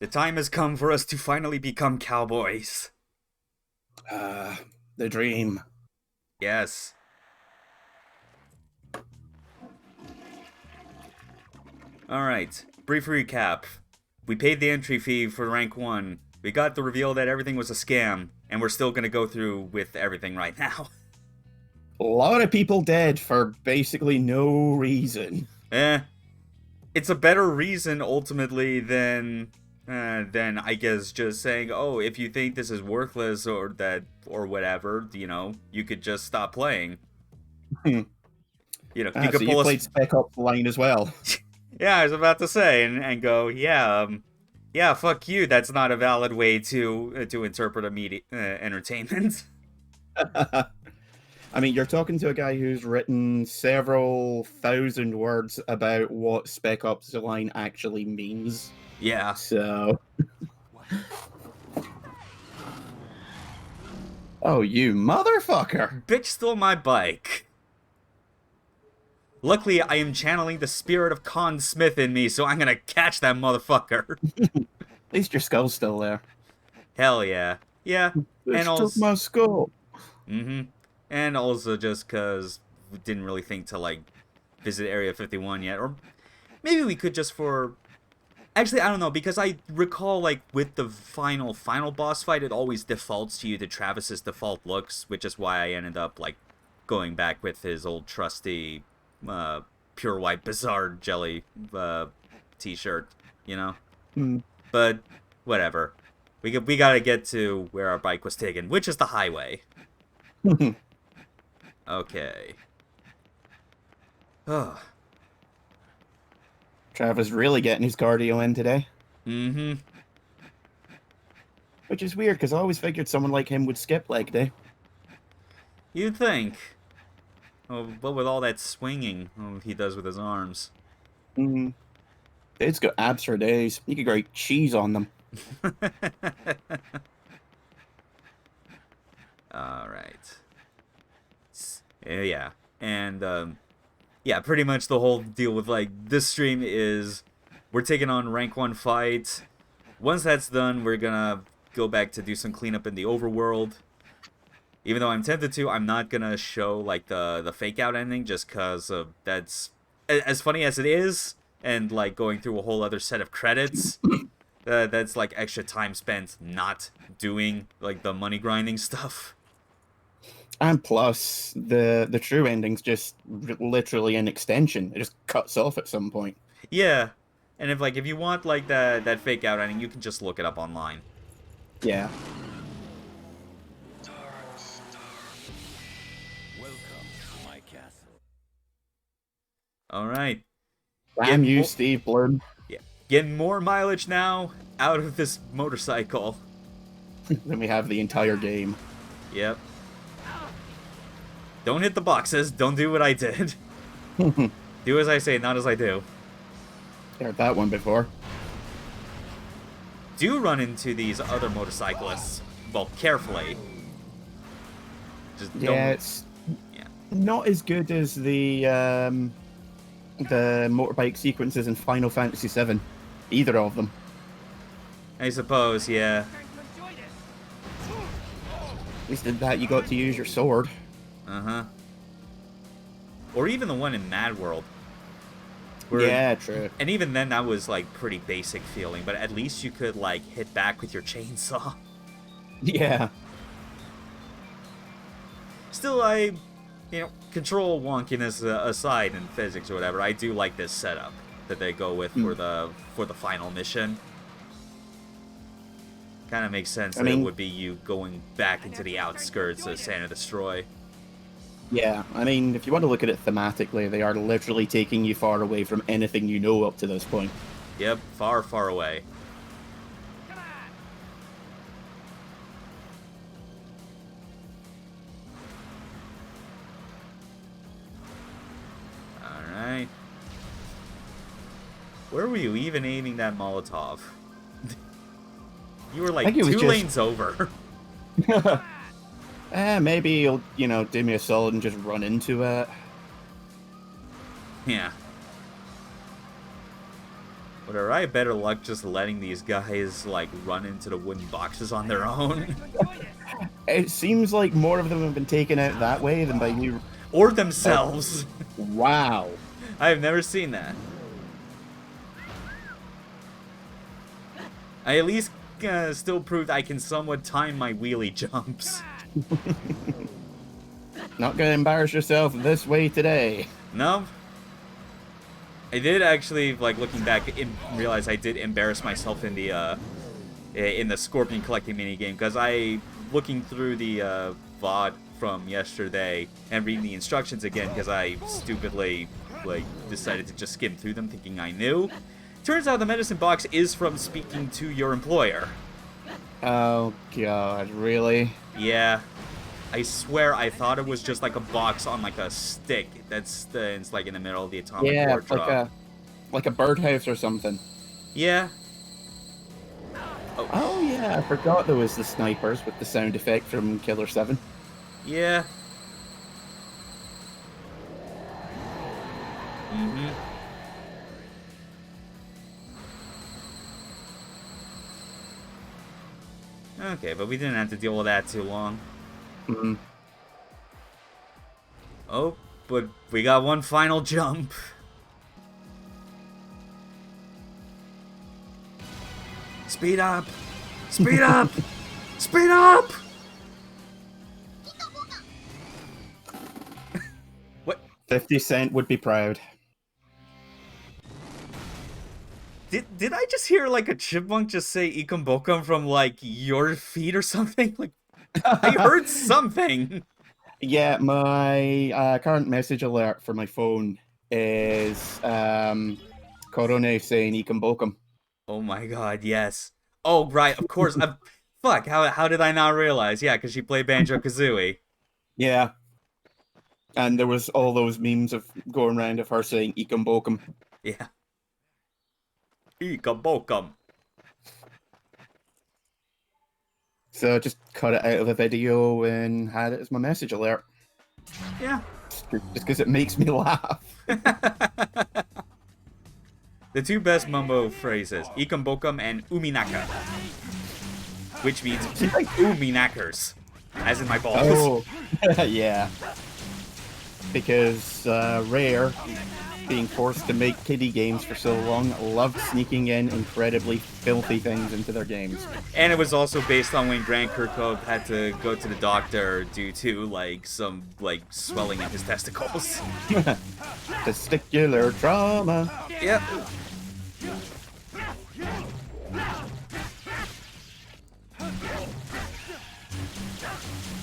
The time has come for us to finally become cowboys. The dream. Yes. Alright, brief recap. We paid the entry fee for rank 1. We got the reveal that everything was a scam, and we're still gonna go through with everything right now. A lot of people dead for basically no reason. Eh. It's a better reason, ultimately, than I guess just saying, oh, if you think this is worthless or whatever, you could just stop playing. Hmm. You So could you pull us. played Spec Ops Line as well. Yeah, I was about to say, and go, yeah, fuck you. That's not a valid way to interpret a media entertainment. I mean, you're talking to a guy who's written several thousand words about what Spec Ops Line actually means. Yeah, So, oh, you motherfucker! bitch stole my bike. Luckily, I am channeling the spirit of Con Smith in me, so I'm gonna catch that motherfucker. At least your skull's still there. Hell yeah, yeah, and Bitch took also, my skull. and also just cause we didn't really think to visit Area 51 yet, or maybe we could just for. Actually, I don't know, because I recall, with the final boss fight, it always defaults to you to Travis's default looks, which is why I ended up, going back with his old trusty, pure white bizarre jelly, t-shirt, you know? Hmm. But, whatever. We gotta get to where our bike was taken, which is the highway. Okay. Oh. Travis really getting his cardio in today. Mm-hmm. Which is weird, because I always figured someone like him would skip leg day. You'd think. Oh, but with all that swinging he does with his arms. Mm. It's got abs for days. You could grate cheese on them. All right. Yeah, and yeah, pretty much the whole deal with this stream is we're taking on rank 1 fight. Once that's done, we're gonna go back to do some cleanup in the overworld. Even though I'm tempted to, I'm not gonna show the fake out ending just cause that's as funny as it is, and going through a whole other set of credits. That's extra time spent not doing the money grinding stuff. And plus, the true ending's just literally an extension. It just cuts off at some point. Yeah, and if you want that fake out ending, you can just look it up online. Yeah. Welcome to my castle. All right. Damn you, Steve Bloom. Yeah, getting more mileage now out of this motorcycle. Then we have the entire game. Yep. Don't hit the boxes. Don't do what I did. Do as I say, not as I do. Heard that one before. Do run into these other motorcyclists. Well, carefully. Just don't. Yeah, it's not as good as the motorbike sequences in Final Fantasy VII. Either of them. I suppose, yeah. At least in that you got to use your sword. Uh-huh. Or even the one in Mad World. Yeah, true. And even then, that was, pretty basic feeling, but at least you could, hit back with your chainsaw. Yeah. Still, control wonkiness aside in physics or whatever, I do like this setup that they go with for the final mission. Kind of makes sense that it would be you going back into the outskirts of Santa Destroy. Yeah, I mean, if you want to look at it thematically, they are literally taking you far away from anything you know up to this point. Yep, far, far away. Alright. Where were you even aiming that Molotov? You were two lanes over. Maybe you'll, do me a solid and just run into it. Yeah. Whatever, I have better luck just letting these guys, like, run into the wooden boxes on their own. It seems like more of them have been taken out that way than by you. Or themselves. Wow. I have never seen that. I at least still proved I can somewhat time my wheelie jumps. Not gonna embarrass yourself this way today. No. I did actually, like, looking back, realize I did embarrass myself in the scorpion collecting minigame, because looking through the VOD from yesterday and reading the instructions again, because I stupidly, like, decided to just skim through them thinking I knew. Turns out the medicine box is from speaking to your employer. Oh god, really? Yeah. I swear I thought it was just like a box on like a stick it's like in the middle of the atomic Yeah, wardrobe. like a birdhouse or something. Yeah. Oh yeah, I forgot there was the snipers with the sound effect from Killer 7. Yeah. Mm-hmm. Okay, but we didn't have to deal with that too long. Mm-hmm. Oh, but we got one final jump. Speed up! Speed up! Speed up! What? 50 Cent would be proud. Did I just hear like a chipmunk just say "Ikum Bokum" from like your feet or something? Like I heard something. Yeah, my current message alert for my phone is Korone saying Ikum Bokum. Oh my god, yes. Oh right, of course. Fuck, how did I not realize? Yeah, because she played Banjo-Kazooie. Yeah. And there was all those memes of going around of her saying Ikum Bokum. Yeah. Ikum Bokum. So I just cut it out of the video and had it as my message alert. Yeah. Just because it makes me laugh. The two best Mumbo phrases, Ikum Bokum and Uminaka. Which means Uminackers. As in my balls. Oh, yeah. Because Rare, being forced to make kiddie games for so long, loved sneaking in incredibly filthy things into their games. And it was also based on when Grant Kirkhope had to go to the doctor due to, like, some, like, swelling in his testicles. Testicular trauma. Yep.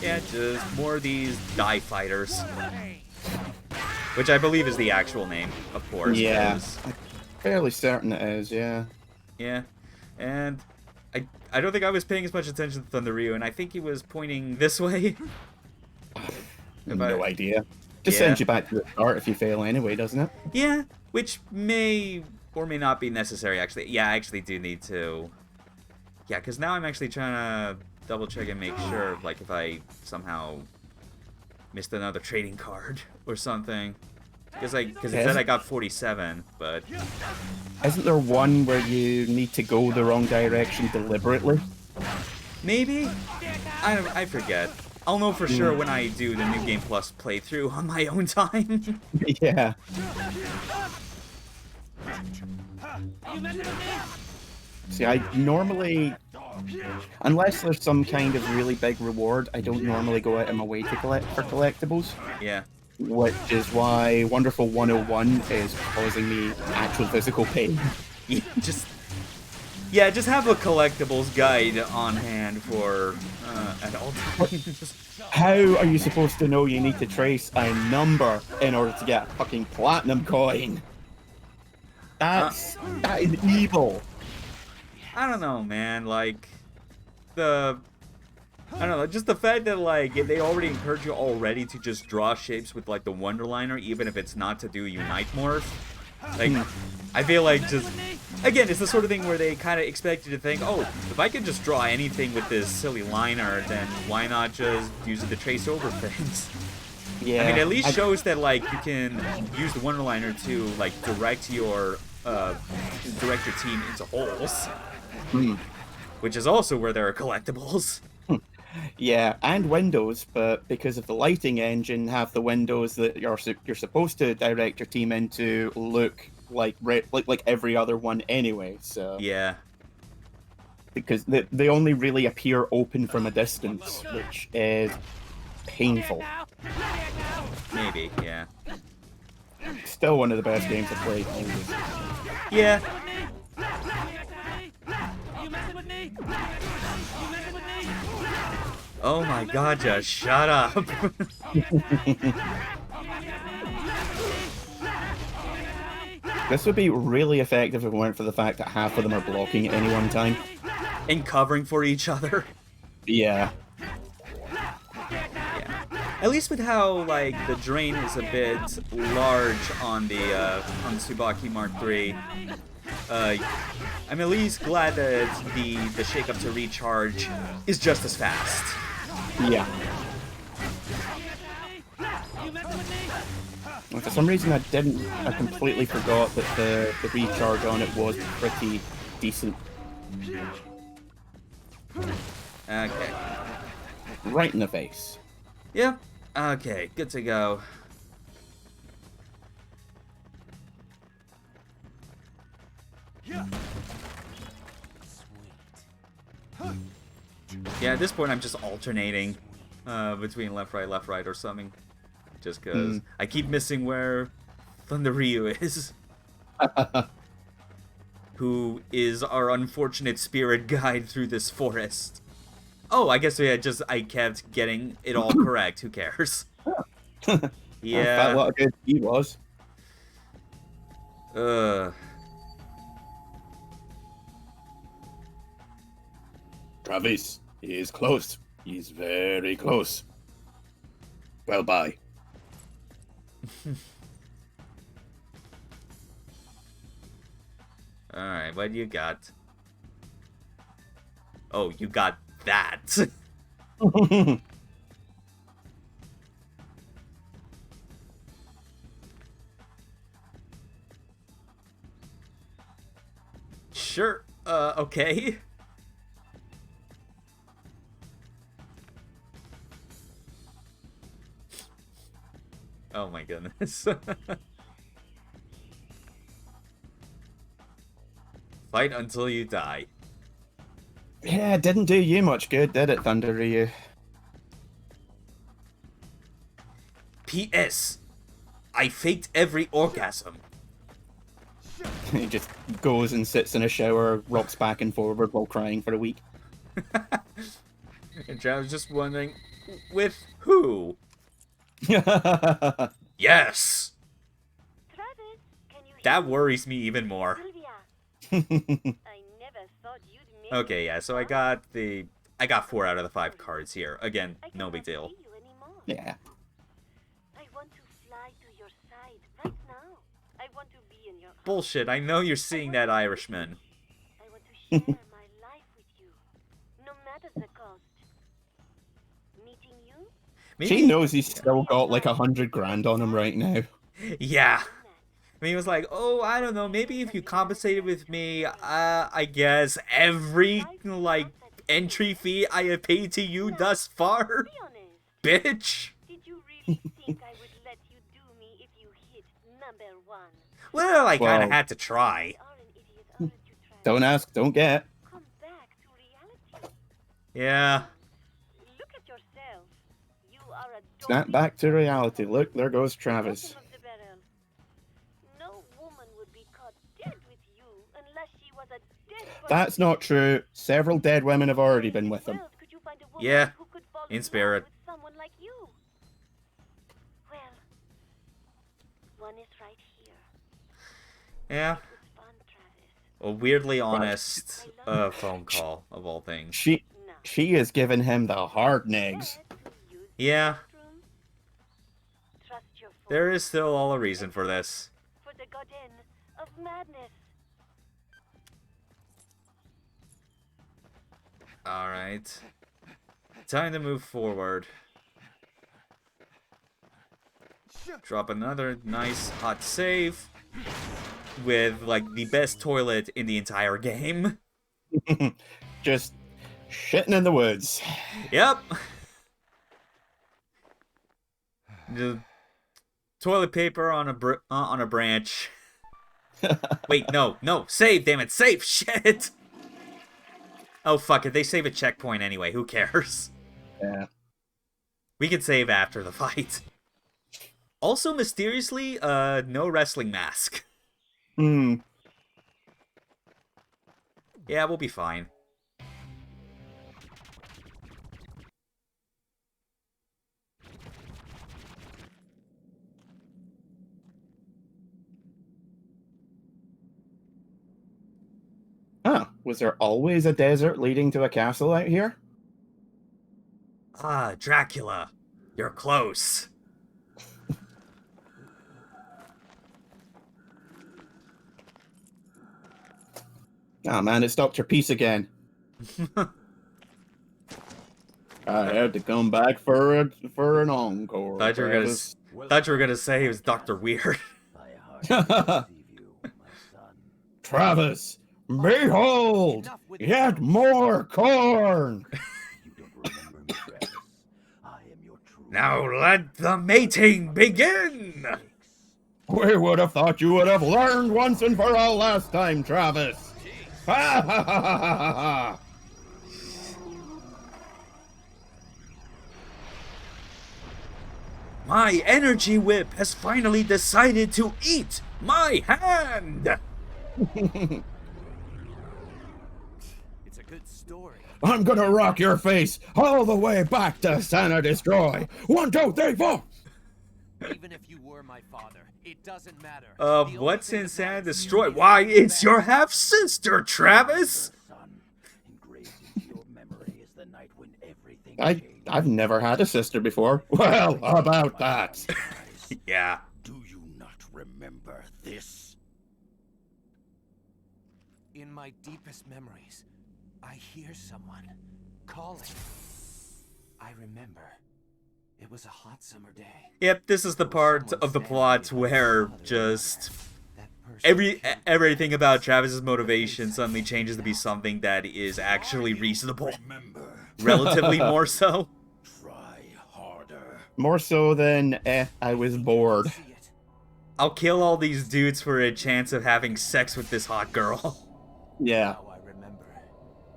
Yeah, just more of these die fighters. Which I believe is the actual name, of course. Yeah. 'Cause, Fairly certain it is, yeah. yeah. And I don't think I was paying as much attention to Thunder Ryu, and I think he was pointing this way. No idea. Just Yeah. sends you back to the start if you fail anyway, doesn't it? Yeah, which may or may not be necessary, actually. Yeah, I actually do need to... Yeah, because now I'm actually trying to double check and make sure, like, if I somehow missed another trading card or something. Because it said I got 47, but... Isn't there one where you need to go the wrong direction deliberately? Maybe? I forget. I'll know for sure when I do the New Game Plus playthrough on my own time. Yeah. See, I normally, unless there's some kind of really big reward, I don't normally go out of my way to collect for collectibles. Yeah. Which is why Wonderful 101 is causing me actual physical pain. Just have a collectibles guide on hand for at all times. How are you supposed to know you need to trace a number in order to get a fucking platinum coin? That is evil. I don't know, man. Like, I don't know, just the fact that, like, they already encourage you already to just draw shapes with, like, the Wonderliner, even if it's not to do Unite Morph. Like, I feel like just... Again, it's the sort of thing where they kind of expect you to think, oh, if I could just draw anything with this silly liner, then why not just use it to trace over things? Yeah. I mean, at least shows that, like, you can use the Wonderliner to, like, direct your direct your team into holes, Hmm. which is also where there are collectibles. Yeah, and windows, but because of the lighting engine, have the windows that you're supposed to direct your team into look like every other one anyway. So Yeah, because they only really appear open from a distance, which is painful. maybe, yeah. Still one of the best games I've played. Yeah, oh my god, just shut up. This would be really effective if it weren't for the fact that half of them are blocking at any one time. And covering for each other. Yeah. Yeah. At least with how, like, the drain is a bit large on the Tsubaki Mark III, I'm at least glad that the shake-up to recharge is just as fast. Yeah. And for some reason, I completely forgot that the recharge on it was pretty decent. Okay. Right in the face. Yeah. Okay, good to go. Yeah, at this point I'm just alternating between left, right, or something. Just because I keep missing where Thunder Ryu is. Who is our unfortunate spirit guide through this forest. Oh, I guess I kept getting it all correct. Who cares? Yeah. What a good he was. Uh. Travis, he is close. He's very close. Well, bye. Alright, what do you got? Oh, you got that. Sure. Okay. Oh my goodness. Fight until you die. Yeah, it didn't do you much good, did it, Thunder Ryu? P.S. I faked every orgasm. He just goes and sits in a shower, rocks back and forward while crying for a week. And I was just wondering, with who? Yes! Travis, can you hear That me? worries me even more. Sylvia, I never thought you'd make Okay, yeah, so I got 4 out of the 5 cards here. Again, I no big cannot deal. see you anymore. Yeah. I want to fly to your side right now. I want to be in your arms. Bullshit, I know you're seeing that Irishman. I want to share my life with you, no matter the cost. Meeting you? She knows he's still got like 100 grand on him right now. Yeah. I mean, he was like, oh, I don't know, maybe if you compensated with me, I guess every, like, entry fee I have paid to you thus far? Be honest. Bitch! Did you really think I would let you do me if you hit number 1? Well, I kinda Well- had to try. You are an idiot, aren't you, Travis? Don't ask, don't get. Come back to reality. Yeah. Look at yourself. You are a Snap back to reality. Look, there goes Travis. bottom of the barrel. No woman would be caught dead with you unless she was a dead body. That's not true. Several dead women have already been with him. Where else could you find a woman Yeah, who could fall in love spirit. with someone like you? Well, one is right here. Yeah. It was fun, Travis. A weirdly honest phone call, of all things. Now, She is giving him the hard negs. let's use the Yeah. restroom. Trust your There phone is still all a reason for this. for the garden of madness. Alright. Time to move forward. Drop another nice hot save. with like the best toilet in the entire game. Just shitting in the woods. Yep. The toilet paper on a branch. Wait, no, save, damn it, save, shit. Oh fuck it, they save a checkpoint anyway. Who cares? Yeah. We can save after the fight. Also, mysteriously, no wrestling mask. Hmm. Yeah, we'll be fine. Huh. Was there always a desert leading to a castle out here? Ah, Dracula. You're close. Ah, man, it stopped your piece again. I had to come back for an encore. Thought you were gonna say it was Dr. Weird. I hardly receive you, my son. Travis, behold, yet more corn. You don't remember me, Travis. I am your true Now let the mating begin! We would have thought you would have learned once and for all last time, Travis. Ha ha ha ha ha ha! My energy whip has finally decided to eat my hand! It's a good story. I'm gonna rock your face all the way back to Santa Destroy. 1, 2, 3, 4. Even if you were my father, it doesn't matter. The only What's thing in that Santa matters Destroy? is Why, you it's your back. half-sister, Travis! son. Engraved into your memory is the night when everything changed. I've never had a sister before. Well, how about that? Yeah. Do you not remember this? In my deepest memories, I hear someone calling. I remember. It was a hot summer day. Yep, this is the part of the plot where just That person everything about Travis's motivation suddenly changes to be something that is actually reasonable. Remember. Relatively more so. Try harder. More so than, I was bored. see it. I'll kill all these dudes for a chance of having sex with this hot girl. Yeah. Now I remember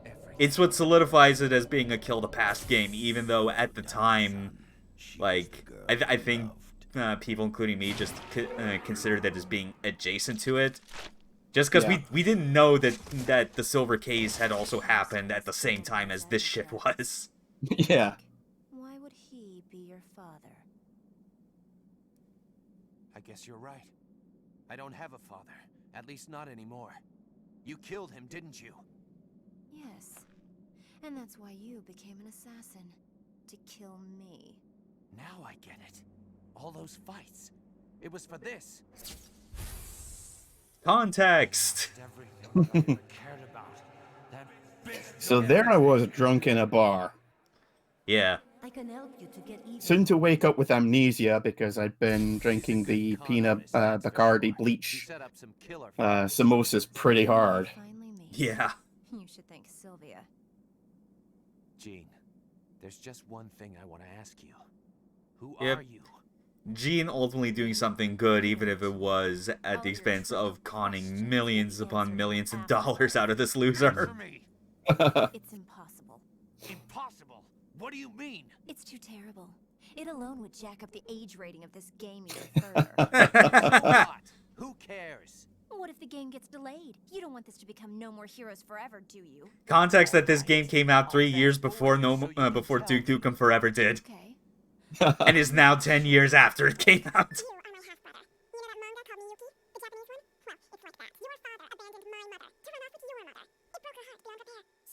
everything. It's what solidifies it as being a kill the past game, even though at the time, like, I think people, including me, just considered that as being adjacent to it. Just because Yeah. we didn't know that the Silver Case had also happened at the same time as this shit was. Yeah. Why would he be your father? I guess you're right. I don't have a father. At least not anymore. You killed him, didn't you? Yes. And that's why you became an assassin. To kill me. Now I get it. All those fights. It was for this. Context. Everything I ever cared about. That bitch. So there I was drunk in a bar. Yeah. I can help you to get even. Soon to wake up with amnesia because I'd been drinking the peanut Bacardi You bleach set up some killer samosas pretty hard. Finally meet. Yeah. You should thank Sylvia. Jean, there's just one thing I want to ask you. Who Yep. are you? Gene ultimately doing something good, even if it was at the expense of conning millions upon millions of dollars out of this loser. Answer me. It's impossible. Impossible. What do you mean? It's too terrible. It alone would jack up the age rating of this game even further. What? Who cares? What if the game gets delayed? You don't want this to become No More Heroes Forever, do you? Context that this game came out 3 years before before Duke Nukem Forever did, Okay. and is now 10 years after it came out.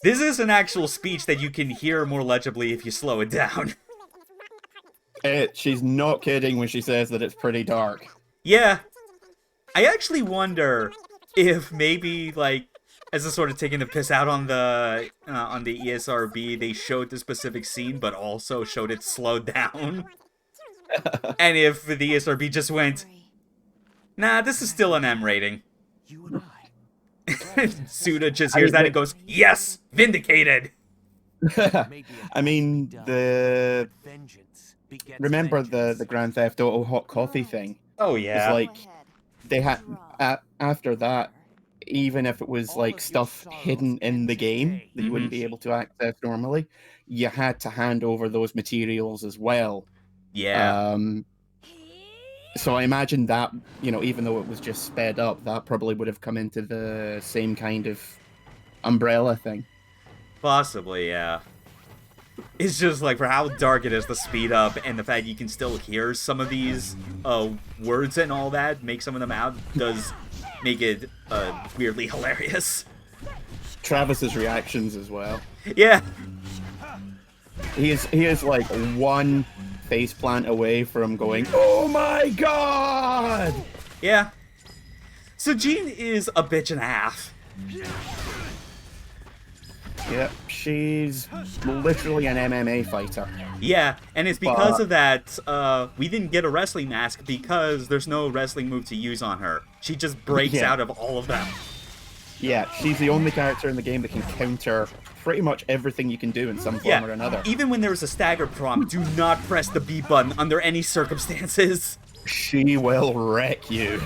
This is an actual speech that you can hear more legibly if you slow it down. She's not kidding when she says that it's pretty dark. Yeah. I actually wonder if maybe, like, as a sort of taking the piss out on the ESRB, they showed the specific scene, but also showed it slowed down. And if the ESRB just went, Sorry. nah, this is still an M rating. You and I. Suda just hears that and goes, "Yes, vindicated." I mean, Vengeance begets remember vengeance. the Grand Theft Auto hot coffee thing? Oh It's yeah. like they had after that, even if it was like stuff hidden in the game that you wouldn't be able to access normally, you had to hand over those materials as well. Yeah. So I imagine that, even though it was just sped up, that probably would have come into the same kind of umbrella thing. Possibly, yeah. It's just like for how dark it is, the speed up, and the fact you can still hear some of these words and all that, make some of them out, does make it weirdly hilarious. Travis's reactions as well. Yeah. He is like one face plant away from going, "Oh my god!" Yeah. So Jean is a bitch and a half. Yep, she's literally an MMA fighter. Yeah, and it's because of that, we didn't get a wrestling mask because there's no wrestling move to use on her. She just breaks out of all of them. Yeah, she's the only character in the game that can counter pretty much everything you can do in some form or another. Even when there was a stagger prompt, do not press the B button under any circumstances. She will wreck you.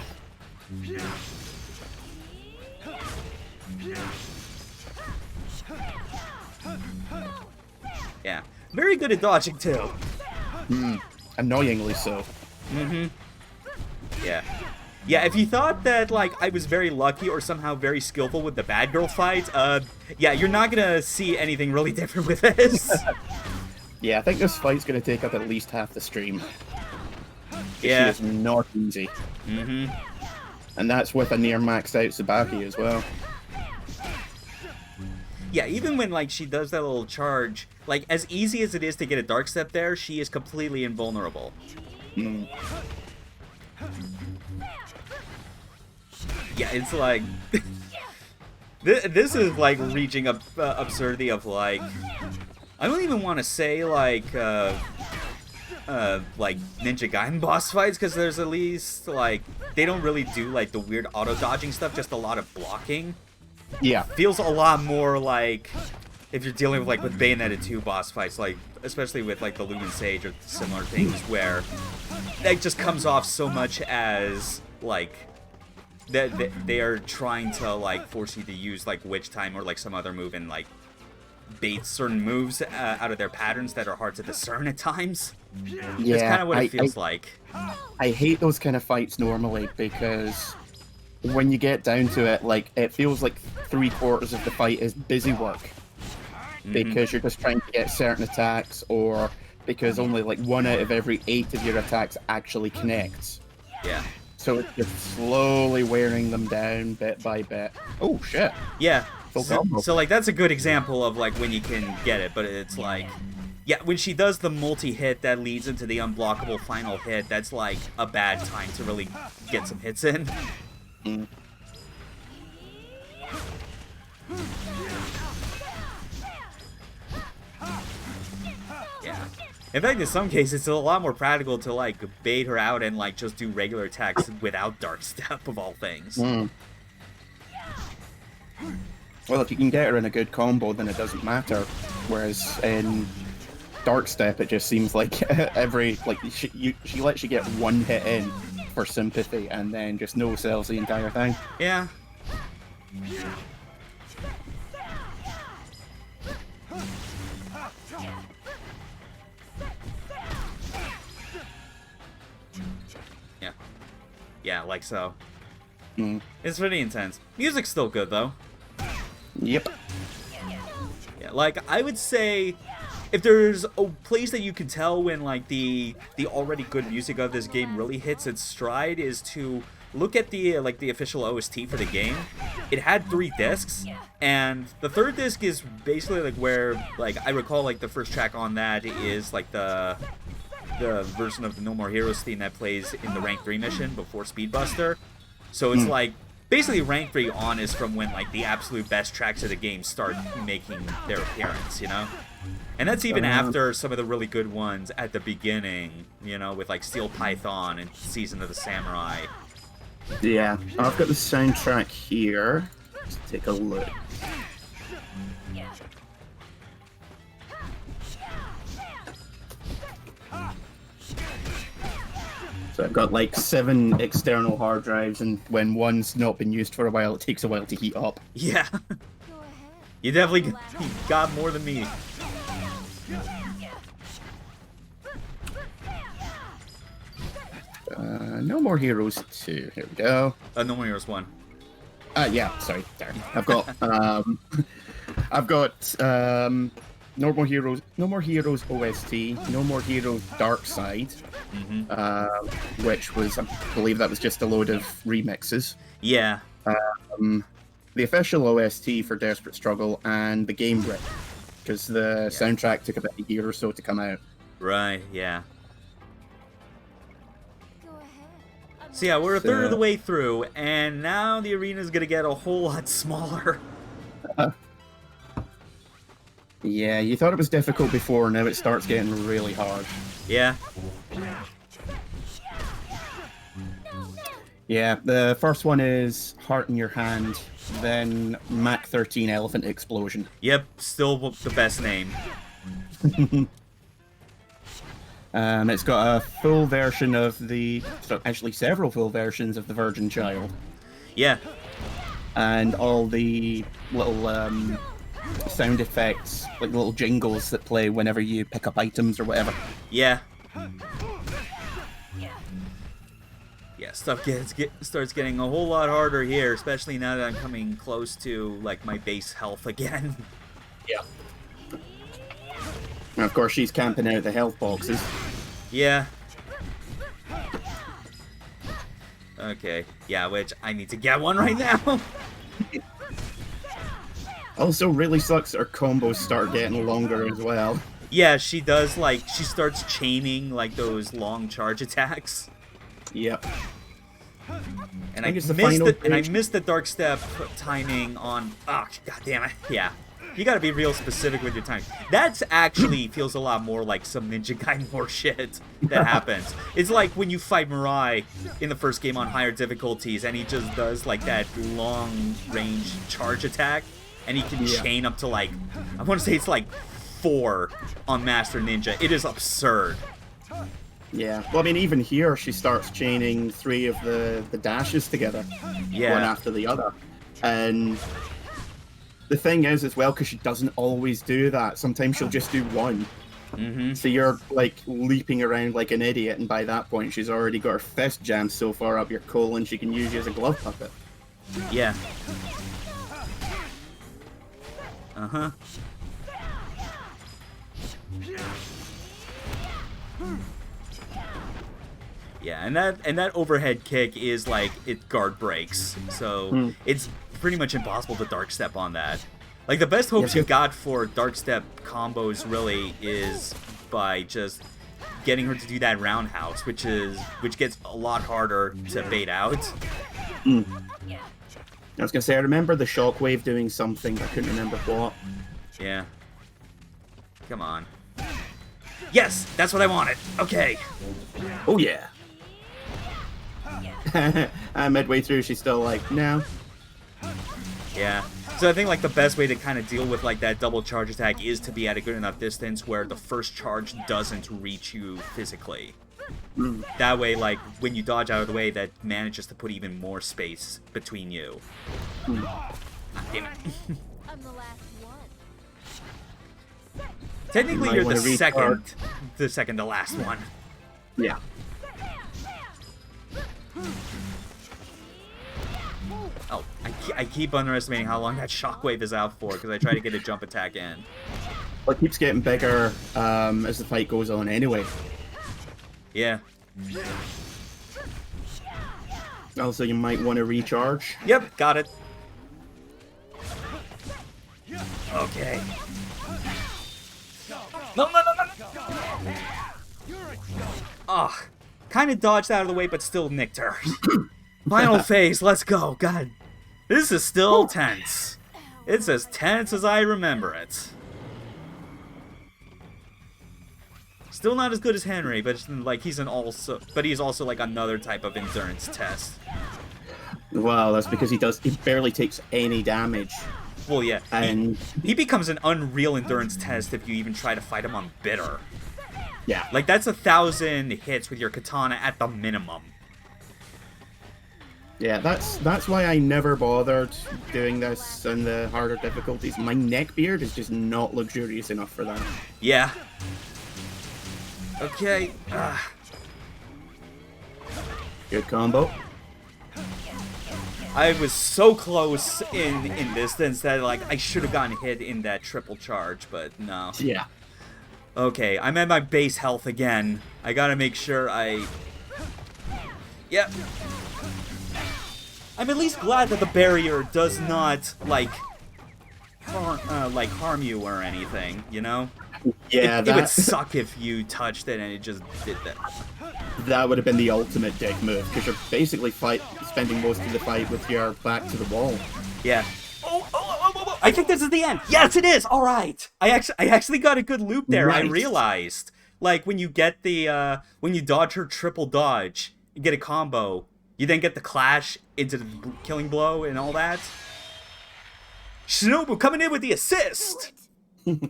Yeah. Very good at dodging, too. Annoyingly so. Yeah. Yeah, if you thought that, like, I was very lucky or somehow very skillful with the bad girl fight, yeah, you're not gonna see anything really different with this. Yeah, I think this fight's gonna take up at least half the stream. Yeah. She is not easy. And that's with a near maxed out Sabaki as well. Yeah, even when, like, she does that little charge, like, as easy as it is to get a dark step there, she is completely invulnerable. Yeah, it's like... this is, like, reaching absurdity of, like... I don't even want to say, like Ninja Gaiden boss fights, because there's at least, like... They don't really do, like, the weird auto-dodging stuff, just a lot of blocking. Yeah. Feels a lot more like... If you're dealing with, like, with Bayonetta 2 boss fights, like, especially with, like, the Lumen Sage or similar things, where that just comes off so much as, like... That they are trying to, like, force you to use, like, Witch Time or, like, some other move and, like, bait certain moves out of their patterns that are hard to discern at times. Yeah, That's kind of what it feels like. I hate those kind of fights normally because when you get down to it, like, it feels like 3/4 of the fight is busy work. Because you're just trying to get certain attacks, or because only, like, 1 out of every 8 of your attacks actually connects. Yeah. So it's just slowly wearing them down bit by bit. Oh, shit. Yeah. Full combo. So, like, that's a good example of, like, when you can get it, but it's like... Yeah, when she does the multi-hit that leads into the unblockable final hit, that's, like, a bad time to really get some hits in. Yeah. In fact, in some cases, it's a lot more practical to, like, bait her out and, like, just do regular attacks without Dark Step, of all things. Well, if you can get her in a good combo, then it doesn't matter. Whereas in Dark Step, it just seems like she lets you get 1 hit in for sympathy, and then just no-sells the entire thing. Yeah. Yeah. Yeah, like so. It's pretty intense. Music's still good, though. Yep. Yeah, like, I would say... If there's a place that you can tell when, like, the already good music of this game really hits its stride is to look at the, like, the official OST for the game. It had 3 discs, and the 3rd disc is basically, like, where, like, I recall, like, the first track on that is, like, the version of the No More Heroes theme that plays in the Rank 3 mission before Speedbuster. So it's, like, basically Rank 3 on is from when, like, the absolute best tracks of the game start making their appearance, you know? And that's even after some of the really good ones at the beginning, you know, with, like, Steel Python and Season of the Samurai. Yeah, I've got the soundtrack here. Let's take a look. So I've got like 7 external hard drives, and when one's not been used for a while, it takes a while to heat up. Yeah. You definitely got more than me. No More Heroes 2. Here we go. No More Heroes 1. Yeah, sorry. There. I've got No More Heroes OST, No More Heroes Dark Side, which was, I believe that was just a load of remixes. Yeah. The official OST for Desperate Struggle, and the game rip, because the soundtrack took about a year or so to come out. Right, yeah. So yeah, we're a third of the way through, and now the arena's gonna get a whole lot smaller. Yeah, you thought it was difficult before, now it starts getting really hard. Yeah. Yeah, the first one is Heart in Your Hand, then Mach 13 Elephant Explosion. Yep, still the best name. It's got a full version of actually several full versions of the Virgin Child. Yeah. And all the little sound effects, like little jingles that play whenever you pick up items or whatever. Yeah. Yeah, stuff starts getting a whole lot harder here, especially now that I'm coming close to like my base health again. Yeah. And of course, she's camping out the health boxes. Yeah. Okay. Yeah, which I need to get one right now. Also, really sucks that her combos start getting longer as well. Yeah, she does, like, she starts chaining, like, those long charge attacks. Yep. And I missed the Dark Step timing on... Oh, god damn it. Yeah. You gotta be real specific with your timing. That actually feels a lot more like some Ninja Gaiden more shit that happens. It's like when you fight Mirai in the first game on higher difficulties, and he just does, like, that long-range charge attack, and he can chain up to, like... I want to say it's, like, 4 on Master Ninja. It is absurd. Yeah, well, I mean, even here, she starts chaining 3 of the dashes together, one after the other. And the thing is, as well, because she doesn't always do that, sometimes she'll just do 1. Mm-hmm. So you're, like, leaping around like an idiot, and by that point, she's already got her fist jammed so far up your colon, she can use you as a glove puppet. Yeah. Uh-huh. Yeah, and that overhead kick is like it guard breaks, so it's pretty much impossible to dark step on that. Like the best hopes you got for dark step combos really is by just getting her to do that roundhouse, which gets a lot harder to bait out. I was gonna say I remember the shockwave doing something, but I couldn't remember what. Yeah. Come on. Yes, that's what I wanted. Okay. Oh yeah. Midway through, she's still like, no. Yeah. So I think like the best way to kind of deal with like that double charge attack is to be at a good enough distance where the first charge doesn't reach you physically. That way, like when you dodge out of the way, that manages to put even more space between you. Damn it. I'm the last one. Technically, You you're might wanna the second to last one. Yeah. Oh, I keep underestimating how long that shockwave is out for because I try to get a jump attack in. Well, it keeps getting bigger as the fight goes on anyway. Yeah. Also, you might want to recharge. Yep, got it. Okay. No. Ugh. Kind of dodged out of the way, but still nicked her. Final phase, let's go. God, this is still tense. It's as tense as I remember it. Still not as good as Henry, but like he's also like another type of endurance test. Well, that's because he barely takes any damage. Well, yeah. And He becomes an unreal endurance test if you even try to fight him on bitter. yeah. Like, that's 1,000 hits with your katana at the minimum. Yeah, that's why I never bothered doing this in the harder difficulties. My neckbeard is just not luxurious enough for that. Yeah. Okay. Good combo. I was so close in distance that, like, I should have gotten hit in that triple charge, but no. Yeah. Okay, I'm at my base health again. I gotta make sure I... Yep. I'm at least glad that the barrier does not, like, harm you or anything, you know? Yeah, It would suck if you touched it and it just did that. that would have been the ultimate dick move, because you're basically spending most of the fight with your back to the wall. Yeah. Oh, I think this is the end. Yes, it is. All right. I actually got a good loop there. I Nice. realized, like, when you get the when you dodge her triple dodge, you get a combo. You then get the clash into the killing blow and all that. Shinobu coming in with the assist.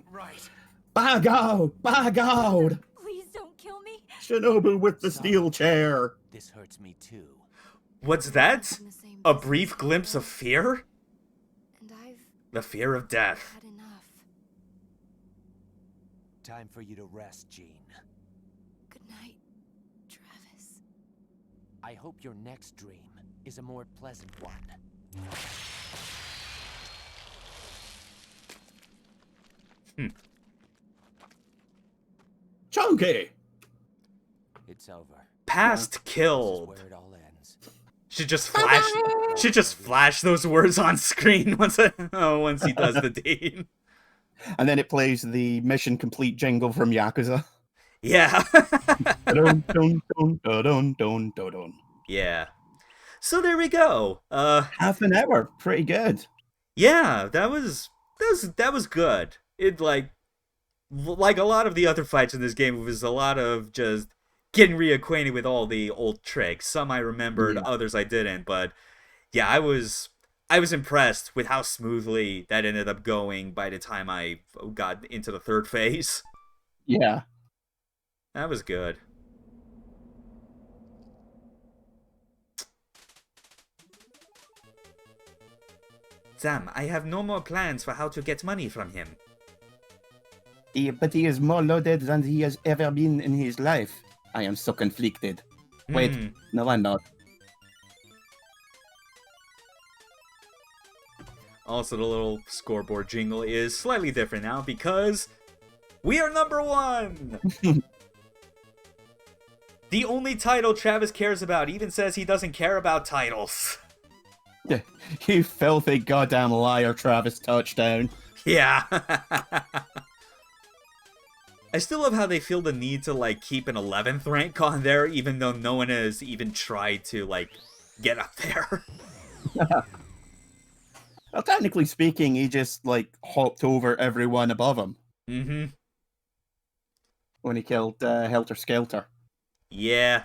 Right. By God! By God! Please don't kill me. Shinobu with the steel chair. This hurts me too. What's that? In the same A business brief glimpse of fear? And I've The fear of death. had enough. Time for you to rest, Jean. Good night, Travis. I hope your next dream is a more pleasant one. Chunky! It's over. Past This is killed. where it all ends. Should just flash those words on screen once once he does the deed. And then it plays the mission complete jingle from Yakuza. Yeah. Dun, dun, dun, dun, dun, dun, dun, dun. Yeah. So there we go. Half an hour. Pretty good. Yeah, that was good. It like a lot of the other fights in this game, it was a lot of just getting reacquainted with all the old tricks. Some I remembered, Yeah. others I didn't, but yeah, I was impressed with how smoothly that ended up going by the time I got into the third phase. Yeah. That was good. Sam, I have no more plans for how to get money from him. But he is more loaded than he has ever been in his life. I am so conflicted. Wait, Hmm. no, I'm not. Also, the little scoreboard jingle is slightly different now because we are number 1! The only title Travis cares about even says he doesn't care about titles. You filthy goddamn liar, Travis Touchdown. Yeah. I still love how they feel the need to, like, keep an 11th rank on there, even though no one has even tried to, like, get up there. Well, technically speaking, he just, like, hopped over everyone above him Mm-hmm. when he killed Helter Skelter. Yeah.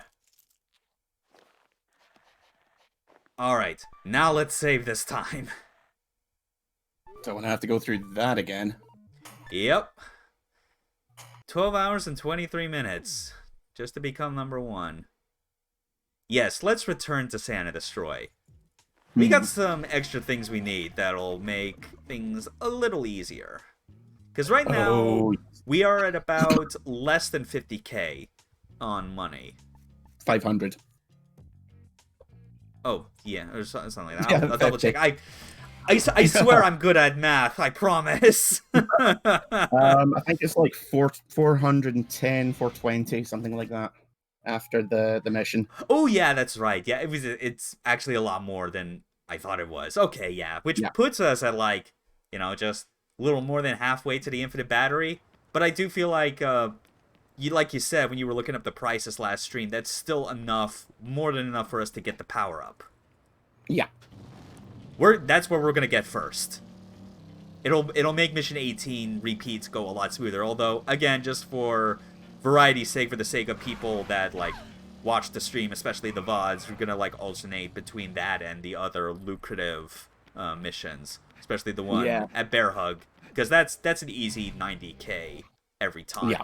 Alright, now let's save this time. Don't want to have to go through that again. Yep. 12 hours and 23 minutes. Just to become number 1. Yes, let's return to Santa Destroy. We got some extra things we need that'll make things a little easier. Because right now, Oh. we are at about less than 50k on money. 500. Oh, yeah, or something like that. Yeah, I'll double 50. check. I swear I'm good at math, I promise. I think it's like 410, 420, something like that, after the mission. Oh yeah, that's right. Yeah, it's actually a lot more than I thought it was. Okay, yeah, which Yeah. puts us at like, just a little more than halfway to the infinite battery. But I do feel like like you said when you were looking up the prices last stream, that's still enough, more than enough for us to get the power up. Yeah. That's what we're gonna get first. It'll make mission 18 repeats go a lot smoother. Although, again, just for variety's sake, for the sake of people that like watch the stream, especially the VODs, you're gonna like alternate between that and the other lucrative missions, especially the one at Bear Hug, because that's an easy 90k every time. Yeah.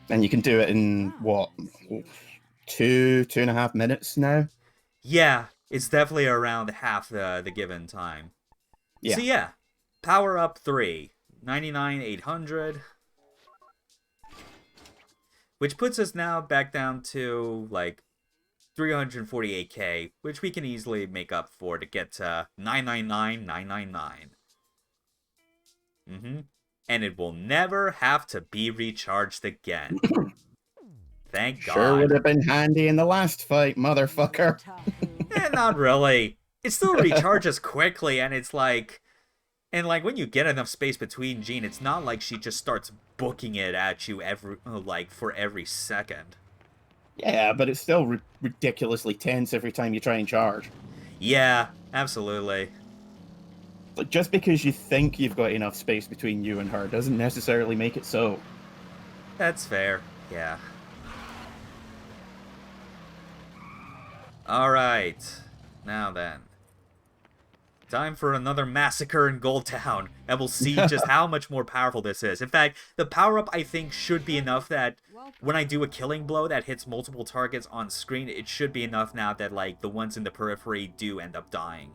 And you can do it in what, 2.5 minutes now? Yeah, it's definitely around half the given time. Yeah. So yeah, power up 3, 99,800. Which puts us now back down to like 348k, which we can easily make up for to get to 999,999. And it will never have to be recharged again. Thank God. Sure would have been handy in the last fight, motherfucker. Not really. It still recharges quickly, and it's like... And like when you get enough space between Jean, it's not like she just starts booking it at you for every second. Yeah, but it's still ridiculously tense every time you try and charge. Yeah, absolutely. Like, just because you think you've got enough space between you and her doesn't necessarily make it so. That's fair, yeah. Alright, now then. Time for another massacre in Gold Town, and we'll see just how much more powerful this is. In fact, the power-up, I think, should be enough that when I do a killing blow that hits multiple targets on screen, it should be enough now that, like, the ones in the periphery do end up dying.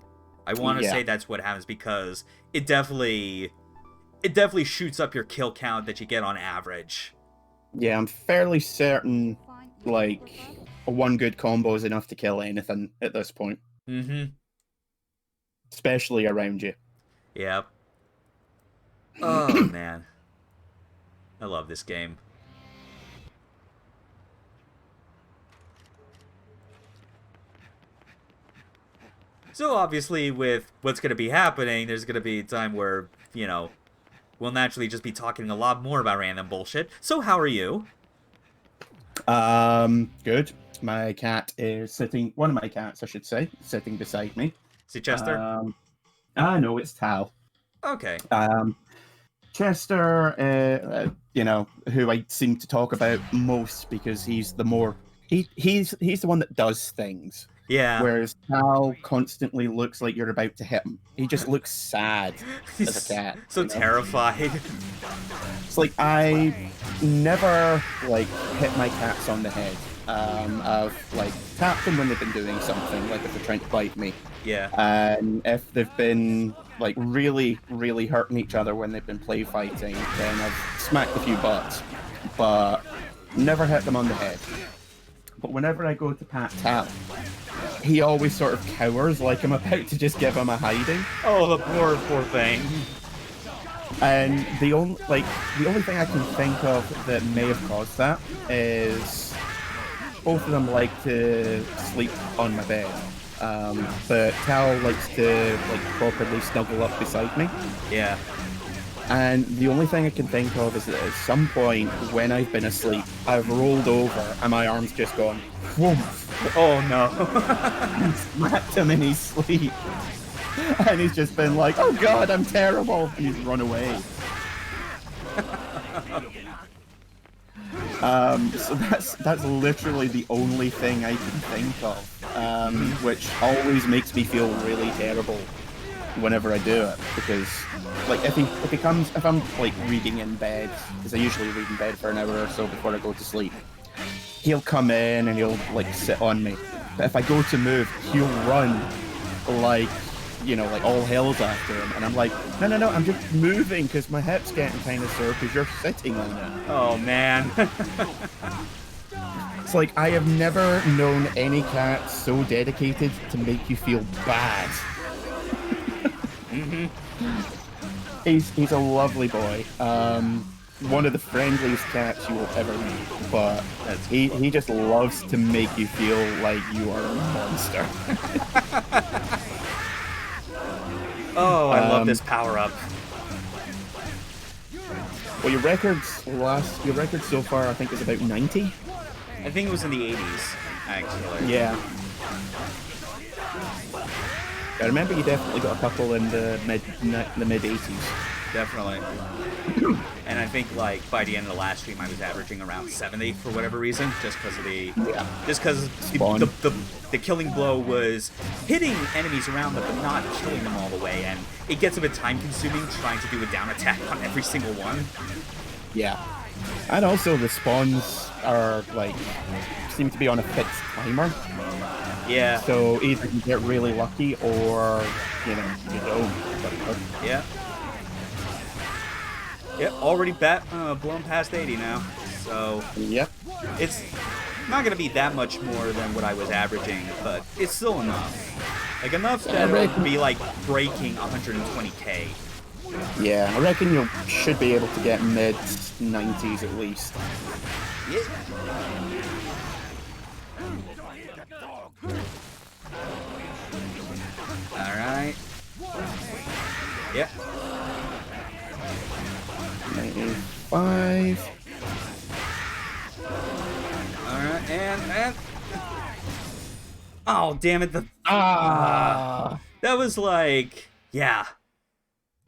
I want to say that's what happens because it definitely shoots up your kill count that you get on average. Yeah, I'm fairly certain, like, one good combo is enough to kill anything at this point. Especially around you. Yep. Oh, man. I love this game. So obviously with what's going to be happening, there's going to be a time where, you know, we'll naturally just be talking a lot more about random bullshit. So how are you? Good. My cat is sitting, one of my cats, I should say, sitting beside me. Is it Chester? No, it's Tal. Okay. Chester, you know, who I seem to talk about most because he's the more he's the one that does things. Yeah. Whereas Tal constantly looks like you're about to hit him. He just looks sad as a cat. So terrified. It's like I never like hit my cats on the head. I've like tapped them when they've been doing something, like if they're trying to bite me. Yeah. And if they've been like really, really hurting each other when they've been play fighting, then I've smacked a few butts, but never hit them on the head. But whenever I go to pat Tal, he always sort of cowers like I'm about to just give him a hiding. Oh, the poor thing. And the only thing I can think of that may have caused that is both of them like to sleep on my bed. But Tal likes to like properly snuggle up beside me. Yeah. And the only thing I can think of is that at some point when I've been asleep, I've rolled over and my arm's just gone, whoomp. Oh no. And smacked him in his sleep. And he's just been like, oh god, I'm terrible. And he's run away. So that's literally the only thing I can think of, which always makes me feel really terrible whenever I do it, because like if I'm like reading in bed, because I usually read in bed for an hour or so before I go to sleep, he'll come in and he'll like sit on me. But if I go to move, he'll run like, you know, like all hell's after him, and I'm like, no, I'm just moving because my hip's getting kind of sore because you're sitting on it. Oh man. It's like I have never known any cat so dedicated to make you feel bad. He's a lovely boy. One of the friendliest cats you will ever meet, but he just loves to make you feel like you are a monster. Oh, I love this power up. Well, your record so far, I think, is about 90. I think it was in the 80s, actually. Yeah. I remember you definitely got a couple in the mid 80s. definitely. And I think like by the end of the last stream, I was averaging around 70 for whatever reason, just because of the killing blow was hitting enemies around them, but not killing them all the way, and it gets a bit time consuming trying to do a down attack on every single one. Yeah. And also the spawns are like seem to be on a fixed timer. Yeah. So either you get really lucky or you don't. Yeah. Yep, already blown past 80 now. So Yep. it's not gonna be that much more than what I was averaging, but it's still enough. Like enough that it'll be like breaking 120k. Yeah, I reckon you should be able to get mid 90s at least. Yeah. Alright. Yep. 95. Alright, and oh damn it, that was like, yeah.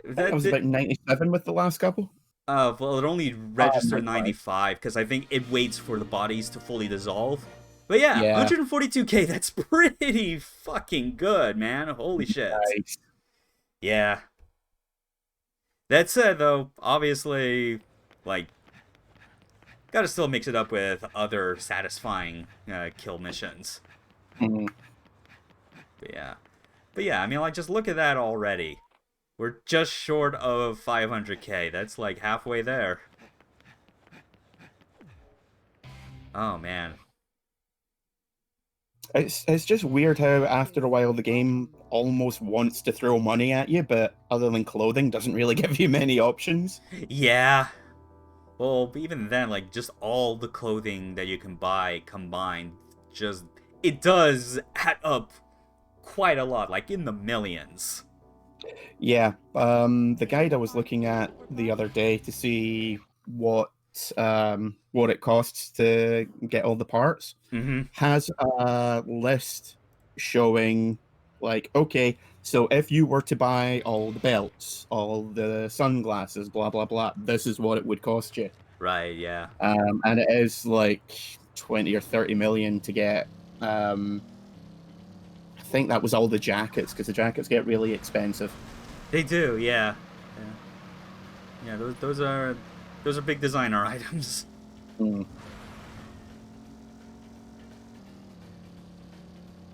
That was about 97 with the last couple. Well, it only registered 95 because I think it waits for the bodies to fully dissolve. But yeah, 142k, that's pretty fucking good, man. Holy shit. Nice. Yeah. That said, though, obviously, like, gotta still mix it up with other satisfying kill missions. Mm-hmm. But yeah, I mean, like, just look at that already. We're just short of 500k. That's like halfway there. Oh, man. It's just weird how after a while the game almost wants to throw money at you, but other than clothing, doesn't really give you many options. Yeah. Well, even then, like, just all the clothing that you can buy combined, just, it does add up quite a lot, like in the millions. Yeah, the guide I was looking at the other day to see what it costs to get all the parts has a list showing like, okay, so if you were to buy all the belts, all the sunglasses, blah blah blah, this is what it would cost you. Right, yeah. And it is like 20 or 30 million to get. I think that was all the jackets, because the jackets get really expensive. They do, yeah. Yeah, those are big designer items. Mm.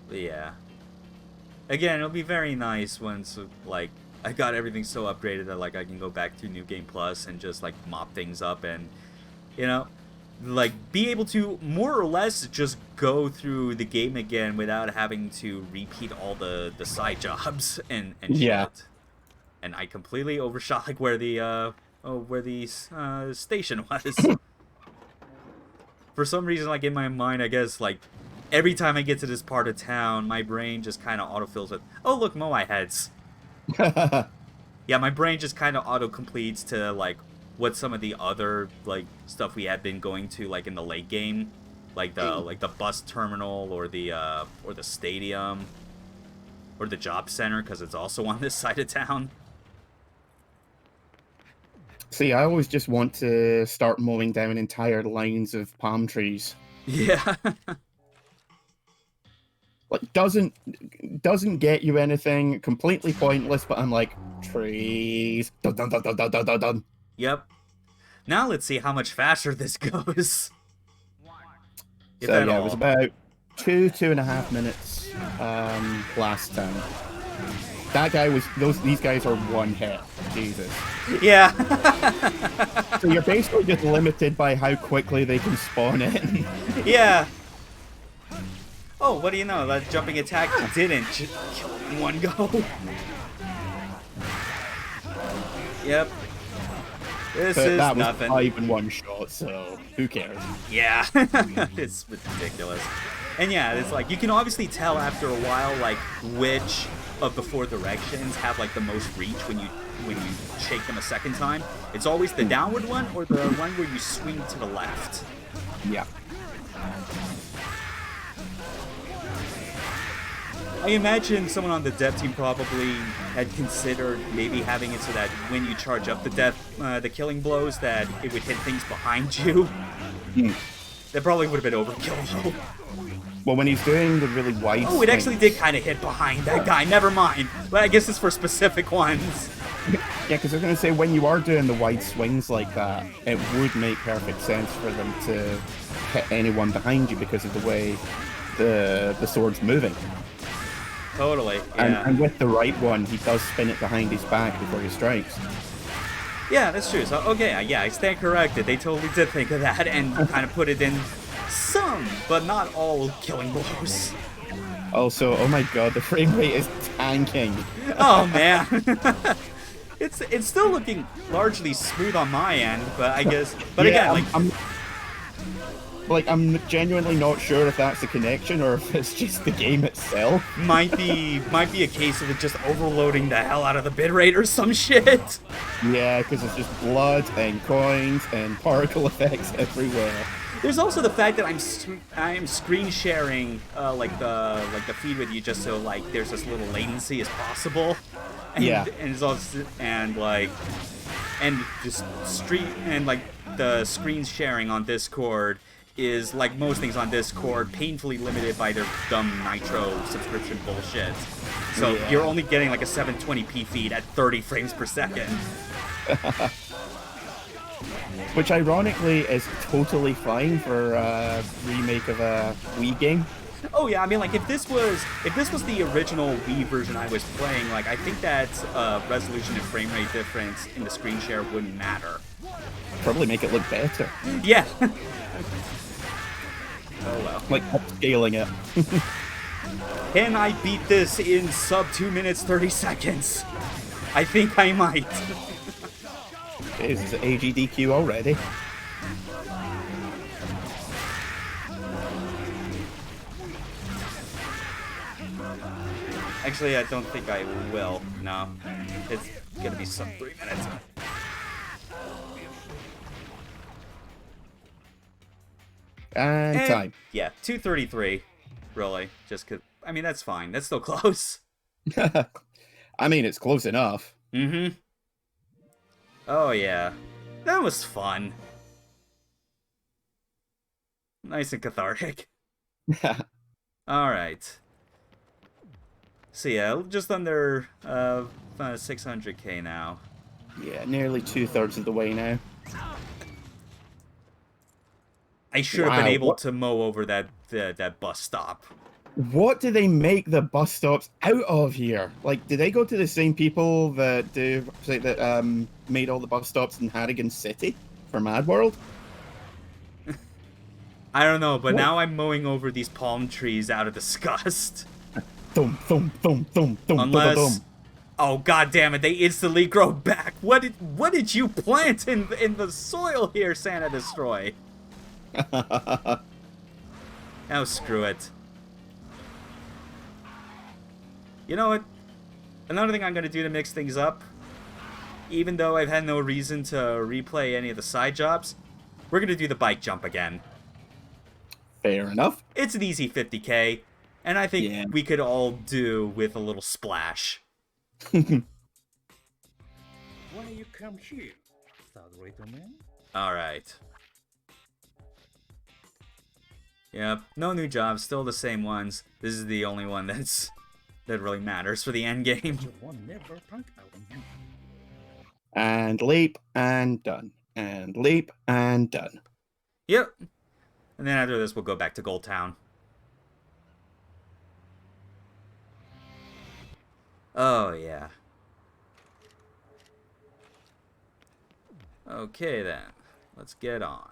But yeah. Again, it'll be very nice once, like, I got everything so upgraded that, like, I can go back to New Game Plus and just, like, mop things up and, you know, like, be able to more or less just go through the game again without having to repeat all the side jobs and Yeah. shit. And I completely overshot, like, where the station was. For some reason, like, in my mind, I guess, like, every time I get to this part of town, my brain just kind of autofills with, oh, look, Moai heads. Yeah, my brain just kind of auto-completes to, like, what some of the other, like, stuff we had been going to, like, in the late game. Like the bus terminal or the stadium. Or the job center, because it's also on this side of town. See, I always just want to start mowing down entire lines of palm trees. Yeah. Like, doesn't get you anything, completely pointless, but I'm like, trees. Dun, dun, dun, dun, dun, dun, dun, dun. Yep. Now let's see how much faster this goes. If So at yeah, all. it was about 2.5 minutes last time. That guy was these guys are one hit. Jesus. Yeah. So you're basically just limited by how quickly they can spawn in. Yeah. Oh, what do you know? That jumping attack didn't kill in one go. Yep. This But is that was nothing. 5 in one shot, so who cares? Yeah. It's ridiculous. And yeah, it's like, you can obviously tell after a while, like, which of the 4 directions have, like, the most reach when you shake them a second time. It's always the downward one or the one where you swing to the left. Yeah. I imagine someone on the dev team probably had considered maybe having it so that when you charge up the killing blows, that it would hit things behind you. That probably would have been overkill, though. Well, when he's doing the really wide Oh, it actually swings- did kind of hit behind that guy. Never mind. But I guess it's for specific ones. Yeah, because I was going to say, when you are doing the wide swings like that, it would make perfect sense for them to hit anyone behind you because of the way the sword's moving. Totally. Yeah. And with the right one, he does spin it behind his back before he strikes. Yeah, that's true. So, okay, yeah, I stand corrected. They totally did think of that and kind of put it in some, but not all killing blows. Also, oh my god, the frame rate is tanking. Oh, man. It's still looking largely smooth on my end, but I guess... But Yeah, again, I'm genuinely not sure if that's the connection or if it's just the game itself. might be a case of it just overloading the hell out of the bitrate or some shit. Yeah, because it's just blood and coins and particle effects everywhere. There's also the fact that I'm screen sharing like the feed with you just so like there's as little latency as possible. And, Yeah. And it's also the screen sharing on Discord is like most things on Discord painfully limited by their dumb Nitro subscription bullshit. So Yeah. you're only getting like a 720p feed at 30 frames per second. Which ironically is totally fine for a remake of a Wii game. Oh yeah, I mean like if this was the original Wii version I was playing, like I think that resolution and frame rate difference in the screen share wouldn't matter. Probably make it look better. Yeah. Oh well. Like upscaling it. Can I beat this in sub 2 minutes 30 seconds? I think I might. Is it AGDQ already? Actually, I don't think I will. No. It's gonna be sub 3 minutes. And time. Yeah, 2:33. Really. Just 'cause, I mean, that's fine. That's still close. I mean, it's close enough. Mm-hmm. Oh, yeah. That was fun. Nice and cathartic. Alright. So yeah, just under 600k now. Yeah, nearly 2/3 of the way now. I should have Wow, been able what- to mow over that bus stop. What do they make the bus stops out of here? Like, do they go to the same people that made all the bus stops in Harrigan City for Mad World? I don't know, but What? now I'm mowing over these palm trees out of disgust. Thump, thump, thump, thump, thump, Unless, thump, oh god damn it, they instantly grow back. What did you plant in the soil here, Santa Destroy? thump. Oh, screw it. You know what? Another thing I'm going to do to mix things up, even though I've had no reason to replay any of the side jobs, we're going to do the bike jump again. Fair enough. It's an easy 50k, and I think Yeah. we could all do with a little splash. Why you come here, third rate man? Alright. Yep, no new jobs, still the same ones. This is the only one that really matters for the end game. You won't never punk out on you. And leap, and done. And leap, and done. Yep. And then after this, we'll go back to Gold Town. Oh, yeah. Okay, then. Let's get on.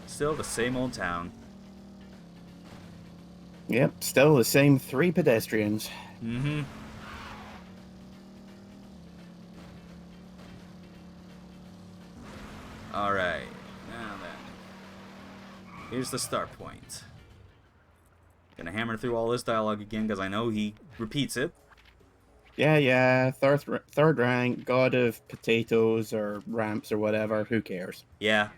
Still the same old town. Yep, still the same 3 pedestrians. Mm-hmm. Alright, now then. Here's the start point. Gonna hammer through all this dialogue again because I know he repeats it. Yeah, third rank, god of potatoes or ramps or whatever. Who cares? Yeah.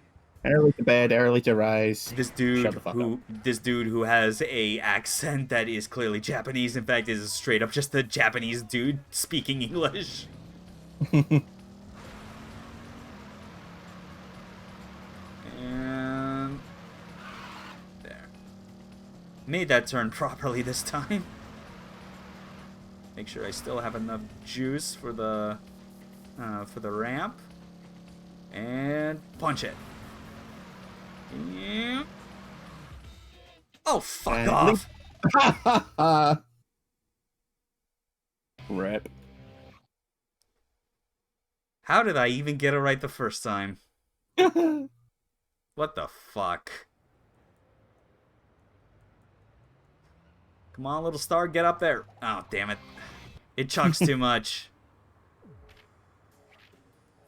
Early to bed, early to rise. This Shut dude the fuck up. who has a accent that is clearly Japanese, in fact, is straight up just a Japanese dude speaking English. And there. Made that turn properly this time. Make sure I still have enough juice for the ramp. And punch it. Yeah. Oh, fuck And off! Rip. How did I even get it right the first time? What the fuck? Come on, little star, get up there. Oh, damn it. It chucks too much.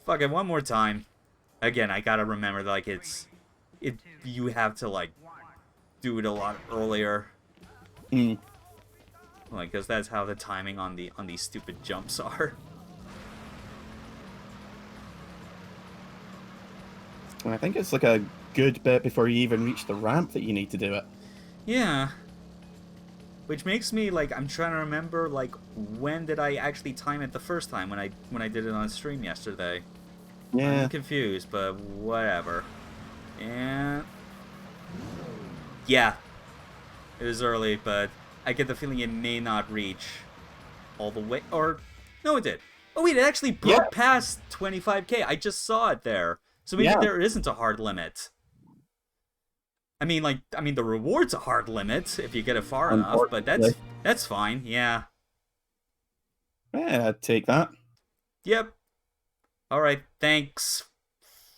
Fuck it, one more time. Again, I gotta remember, like, you have to, like, do it a lot earlier. Mm. Like, because that's how the timing on these stupid jumps are. I think it's like a good bit before you even reach the ramp that you need to do it. Yeah. Which makes me, like, I'm trying to remember, like, when did I actually time it the first time when I did it on stream yesterday. Yeah. I'm confused, but whatever. And yeah, it was early, but I get the feeling it may not reach all the way. Or no, it did. Oh wait, it actually broke past 25k. I just saw it there, so maybe there isn't a hard limit. I mean, the reward's a hard limit if you get it far enough, but that's fine. Yeah. Yeah, I'd take that. Yep. Alright, thanks,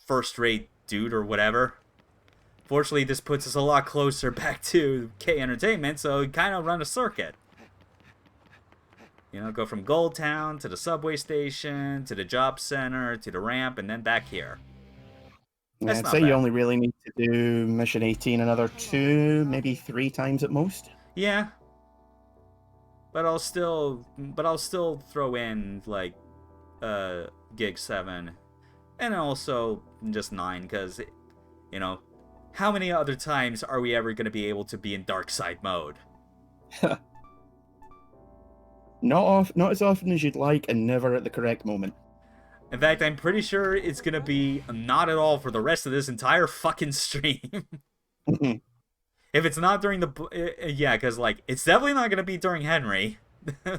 first-rate dude or whatever. Fortunately, this puts us a lot closer back to K Entertainment, so we kind of run a circuit. You know, go from Gold Town to the subway station, to the job center, to the ramp, and then back here. That's I'd not say bad. you only really need to do Mission 18 another 2, maybe 3 times at most. Yeah. But I'll still throw in, like, Gig 7, and also just 9, because, you know, how many other times are we ever going to be able to be in dark side mode? Not as often as you'd like, and never at the correct moment. In fact, I'm pretty sure it's going to be not at all for the rest of this entire fucking stream. If it's not during the... yeah, because, like, it's definitely not going to be during Henry.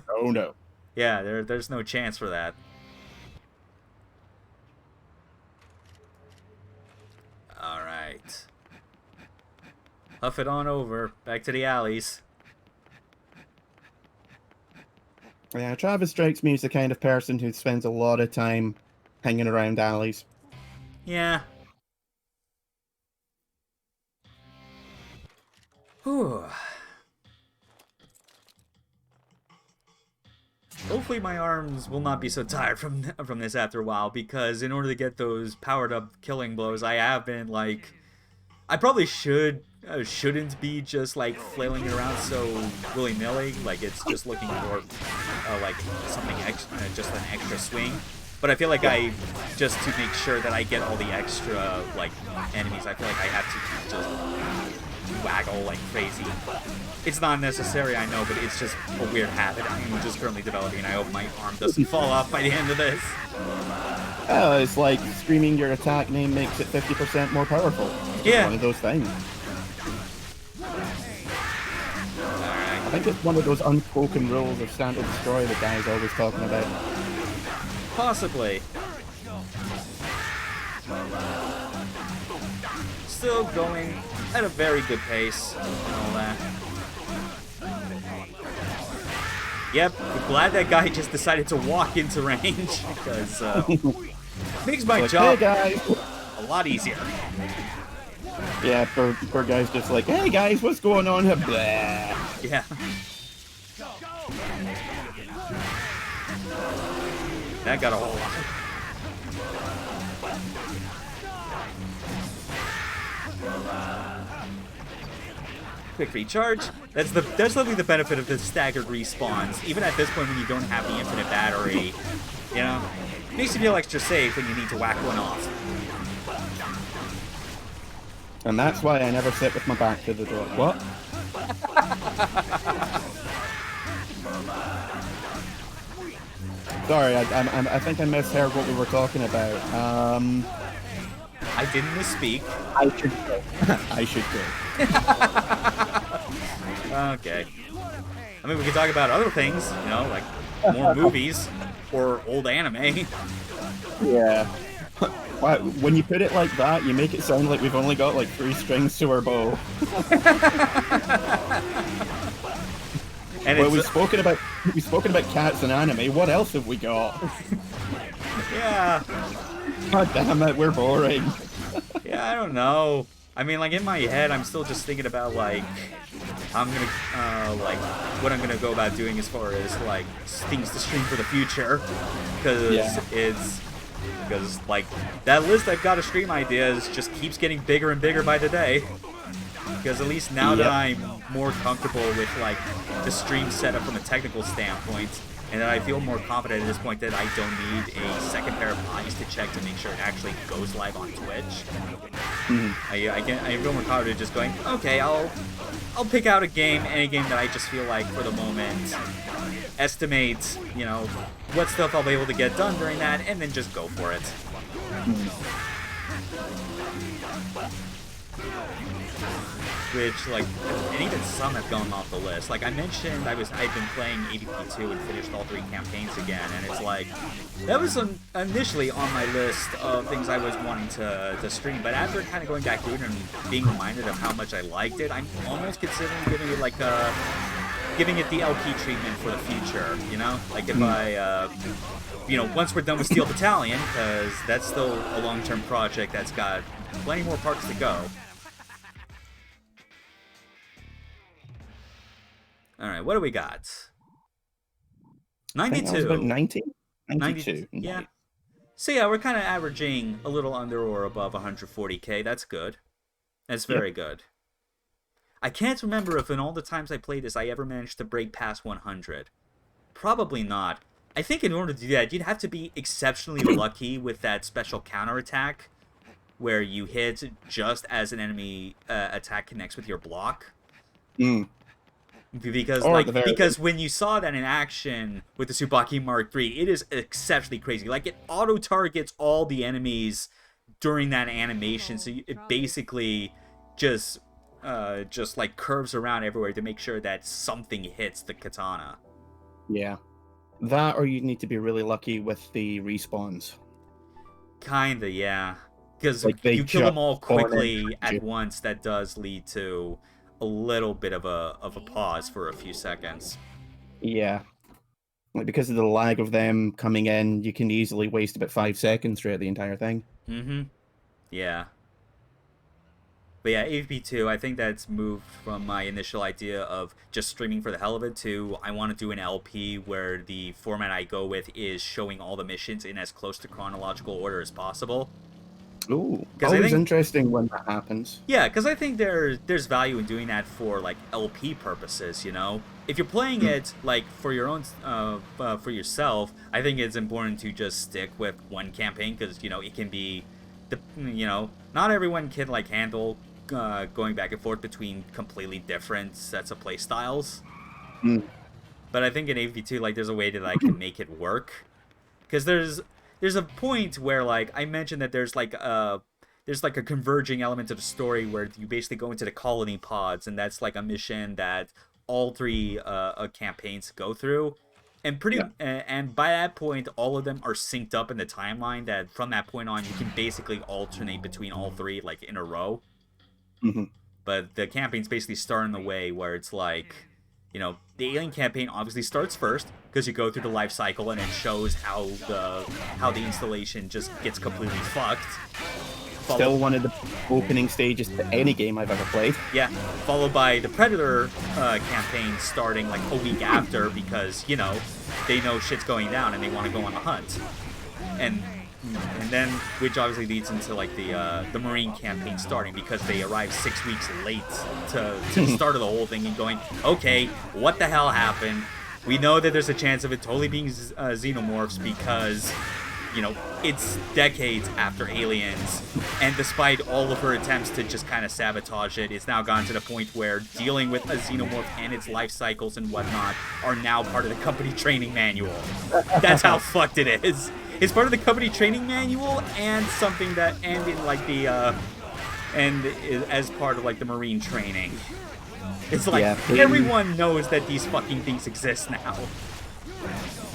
Oh, no. Yeah, there's no chance for that. Alright. Huff it on over. Back to the alleys. Yeah, Travis strikes me as the kind of person who spends a lot of time hanging around alleys. Yeah. Whew. Hopefully my arms will not be so tired from this after a while, because in order to get those powered up killing blows, I have been, like... I probably shouldn't be just, like, flailing it around so willy-nilly, like it's just looking for, like, something extra, just an extra swing. But I feel like just to make sure that I get all the extra, like, enemies, I feel like I have to just waggle like crazy. It's not necessary, I know, but it's just a weird habit I'm just currently developing, and I hope my arm doesn't fall off by the end of this. It's like screaming your attack name makes it 50% more powerful. Yeah. One of those things. I think it's one of those unspoken rules of Stand or Destroy that guy's always talking about. Possibly. Still going at a very good pace and all that. Yep, glad that guy just decided to walk into range, because makes my Like, job hey guys! a lot easier. Yeah, poor guy's just like, hey guys, what's going on here? Blah. Yeah. That got a whole lot. quick recharge. That's definitely the benefit of the staggered respawns. Even at this point when you don't have the infinite battery, you know, makes you feel extra safe when you need to whack one off. And that's why I never sit with my back to the door. What? Sorry, I think I misheard what we were talking about. I didn't misspeak. I should go. I should go. Okay. I mean, we could talk about other things, you know, like more movies or old anime. Yeah. Wow, when you put it like that, you make it sound like we've only got like 3 strings to our bow. And Well, it's, we've spoken about cats and anime. What else have we got? yeah, God damn it, we're boring. yeah, I don't know. I mean, like in my head, I'm still just thinking about like I'm gonna like what I'm gonna go about doing as far as like things to stream for the future, because like that list I've got of stream ideas just keeps getting bigger and bigger by the day. Because at least now that I'm more comfortable with like the stream setup from a technical standpoint, and that I feel more confident at this point that I don't need a second pair of eyes to check to make sure it actually goes live on Twitch. I feel more confident just going, okay, I'll pick out a game, any game that I just feel like for the moment, estimate, you know, what stuff I'll be able to get done during that, and then just go for it. Which, like, and even some have gone off the list. Like I mentioned, I've been playing AVP2 and finished all 3 campaigns again, and it's like, that was initially on my list of things I was wanting to stream, but after kind of going back through it and being reminded of how much I liked it, I'm almost considering giving it, like, giving it the LP treatment for the future, you know? Like, if I, you know, once we're done with Steel Battalion, because that's still a long-term project that's got plenty more parts to go. All right, what do we got? 92. I think that was about 90? 92. 90, yeah. So yeah, we're kind of averaging a little under or above 140k. That's good. That's very good. I can't remember if in all the times I played this, I ever managed to break past 100. Probably not. I think in order to do that, you'd have to be exceptionally lucky with that special counterattack, where you hit just as an enemy attack connects with your block. Because when you saw that in action with the Tsubaki Mark III, it is exceptionally crazy. Like, it auto-targets all the enemies during that animation, so it basically just like curves around everywhere to make sure that something hits the katana. Yeah. That, or you need to be really lucky with the respawns. Kinda, yeah. Because like you kill them all quickly at once, that does lead to a little bit of a pause for a few seconds. Yeah. Like, because of the lag of them coming in, you can easily waste about 5 seconds throughout the entire thing. Yeah. But yeah, AVP2, I think that's moved from my initial idea of just streaming for the hell of it to I want to do an LP where the format I go with is showing all the missions in as close to chronological order as possible. Ooh, always interesting when that happens. Yeah, because I think there's value in doing that for like LP purposes. You know, if you're playing it like for your own for yourself, I think it's important to just stick with one campaign because you know it can be, not everyone can like handle going back and forth between completely different sets of play styles. But I think in AV2 like there's a way that I can make it work because there's a point where, like, I mentioned that there's like a converging element of the story where you basically go into the colony pods, and that's like a mission that all 3 campaigns go through, and and by that point, all of them are synced up in the timeline. That from that point on, you can basically alternate between all 3 like in a row. But the campaigns basically start in the way where it's like, you know, the Alien campaign obviously starts first because you go through the life cycle and it shows how the installation just gets completely fucked. Still one of the opening stages to any game I've ever played. Yeah, followed by the Predator campaign starting like a week after because, you know, they know shit's going down and they want to go on the hunt. And And then, which obviously leads into like the Marine campaign starting because they arrived 6 weeks late to the start of the whole thing and going, okay, what the hell happened? We know that there's a chance of it totally being xenomorphs because, you know, it's decades after Aliens, and despite all of her attempts to just kind of sabotage it, it's now gone to the point where dealing with a xenomorph and its life cycles and whatnot are now part of the company training manual. That's how fucked it is. It's part of the company training manual and something that, and in like the, and as part of like the Marine training. It's like, Yeah, everyone knows that these fucking things exist now.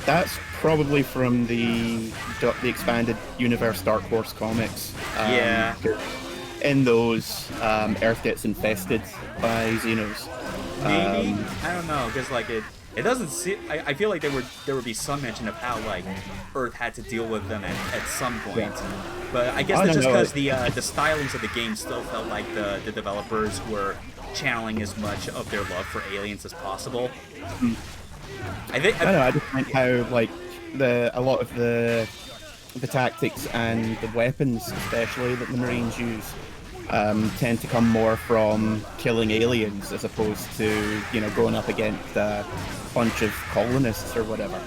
That's probably from the expanded universe Dark Horse comics. Yeah. In those, Earth gets infested by Xenos. Maybe, I don't know, because like it doesn't see. I feel like there would be some mention of how like Earth had to deal with them at some point. Yeah. But I guess I that's don't just know. because the stylings of the game still felt like the developers were channeling as much of their love for aliens as possible. I think I don't know. I just think how like a lot of the tactics and the weapons, especially that the Marines use, tend to come more from killing aliens as opposed to going up against a bunch of colonists or whatever.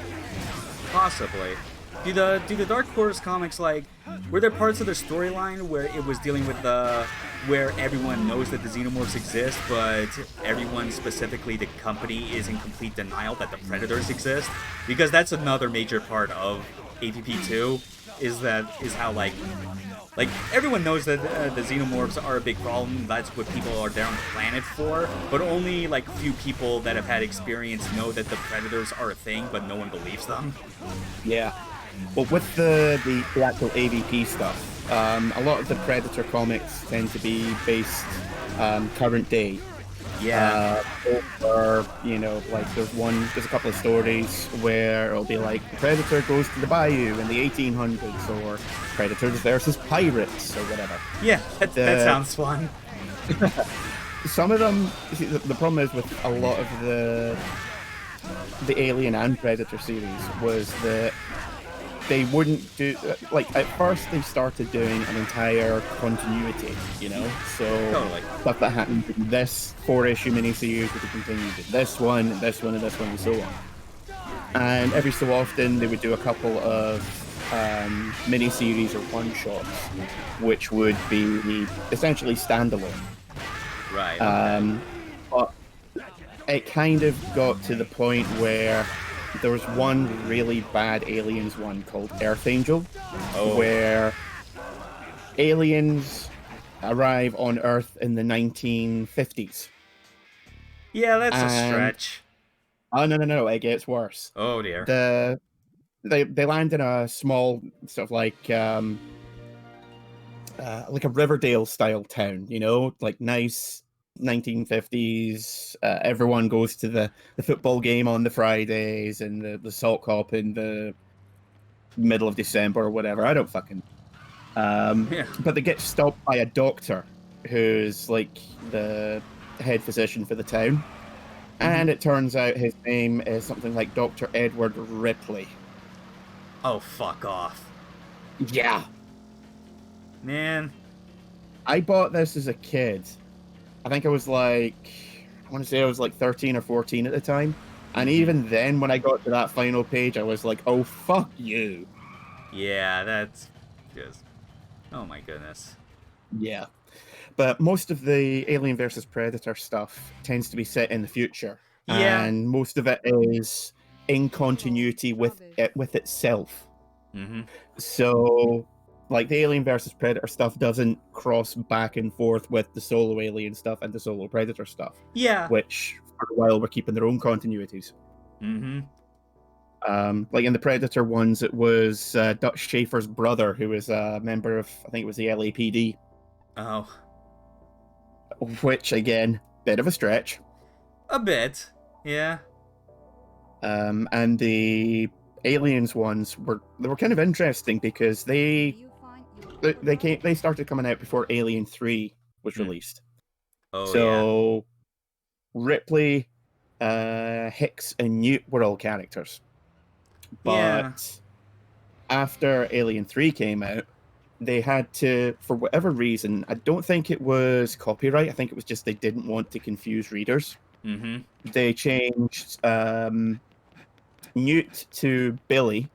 possibly. Do the Dark Horse comics, like, were there parts of the storyline where it was dealing with where everyone knows that the xenomorphs exist, but everyone, specifically the company, is in complete denial that the predators exist? Because that's another major part of AVP2, is how like everyone knows that the xenomorphs are a big problem. That's what people are there on the planet for. But only like few people that have had experience know that the predators are a thing, but no one believes them. Yeah. Well, with the actual AVP stuff, a lot of the Predator comics tend to be based current day. Yeah. Or like there's a couple of stories where it'll be like the Predator goes to the bayou in the 1800s, or Predators versus pirates, or whatever. Yeah, that sounds fun. Some of them, you see, the problem is with a lot of the Alien and Predator series was that they wouldn't do, like, at first they started doing an entire continuity, so Totally. stuff that happened in this 4-issue miniseries would continue to this one and this one and this one and so on. And every so often they would do a couple of miniseries or one-shots, which would be essentially standalone. Right. Okay. But it kind of got to the point where there was one really bad Aliens one called Earth Angel, where aliens arrive on Earth in the 1950s. Yeah, that's a stretch. Oh, no, it gets worse. Oh dear. They land in a small sort of like a Riverdale style town, like nice 1950s. Everyone goes to the football game on the Fridays and the salt cop in the middle of December or whatever. I don't fucking. Yeah. But they get stopped by a doctor who's like the head physician for the town. And it turns out his name is something like Dr. Edward Ripley. Oh, fuck off. Yeah. Man. I bought this as a kid. I think I was like, I want to say I was like 13 or 14 at the time. And even then, when I got to that final page, I was like, oh, fuck you. Yeah, that's just... Oh my goodness. Yeah. But most of the Alien versus Predator stuff tends to be set in the future. Yeah. And most of it is in continuity with itself. Mm-hmm. So, like, the Alien versus Predator stuff doesn't cross back and forth with the solo Alien stuff and the solo Predator stuff. Yeah. Which, for a while, were keeping their own continuities. Mm-hmm. Like in the Predator ones, it was Dutch Schaefer's brother, who was a member of, I think it was the LAPD. Oh. Which, again, bit of a stretch. A bit. Yeah. And the Aliens ones were kind of interesting because they started coming out before Alien 3 was released. Oh, so Ripley, Hicks, and Newt were all characters. But after Alien 3 came out, they had to, for whatever reason, I don't think it was copyright, I think it was just they didn't want to confuse readers. Mm-hmm. They changed Newt to Billy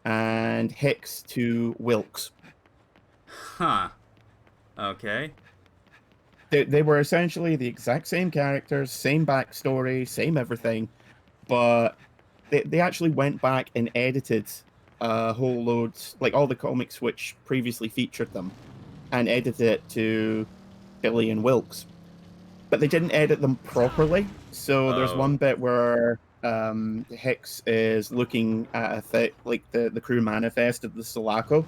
and Hicks to Wilkes. Huh. Okay. They were essentially the exact same characters, same backstory, same everything, but they actually went back and edited a whole load, like all the comics which previously featured them, and edited it to Billy and Wilkes. But they didn't edit them properly. So there's Oh. one bit where Hicks is looking at like the crew manifest of the Sulaco,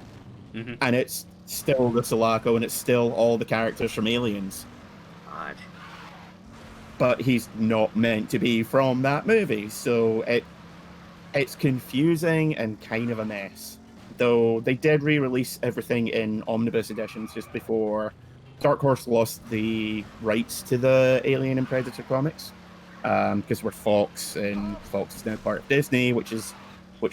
Mm-hmm. and it's still the Sulaco, and it's still all the characters from Aliens. God. But he's not meant to be from that movie, so it's confusing and kind of a mess. Though they did re-release everything in omnibus editions just before Dark Horse lost the rights to the Alien and Predator comics, because we're Fox, and Fox is now part of Disney, which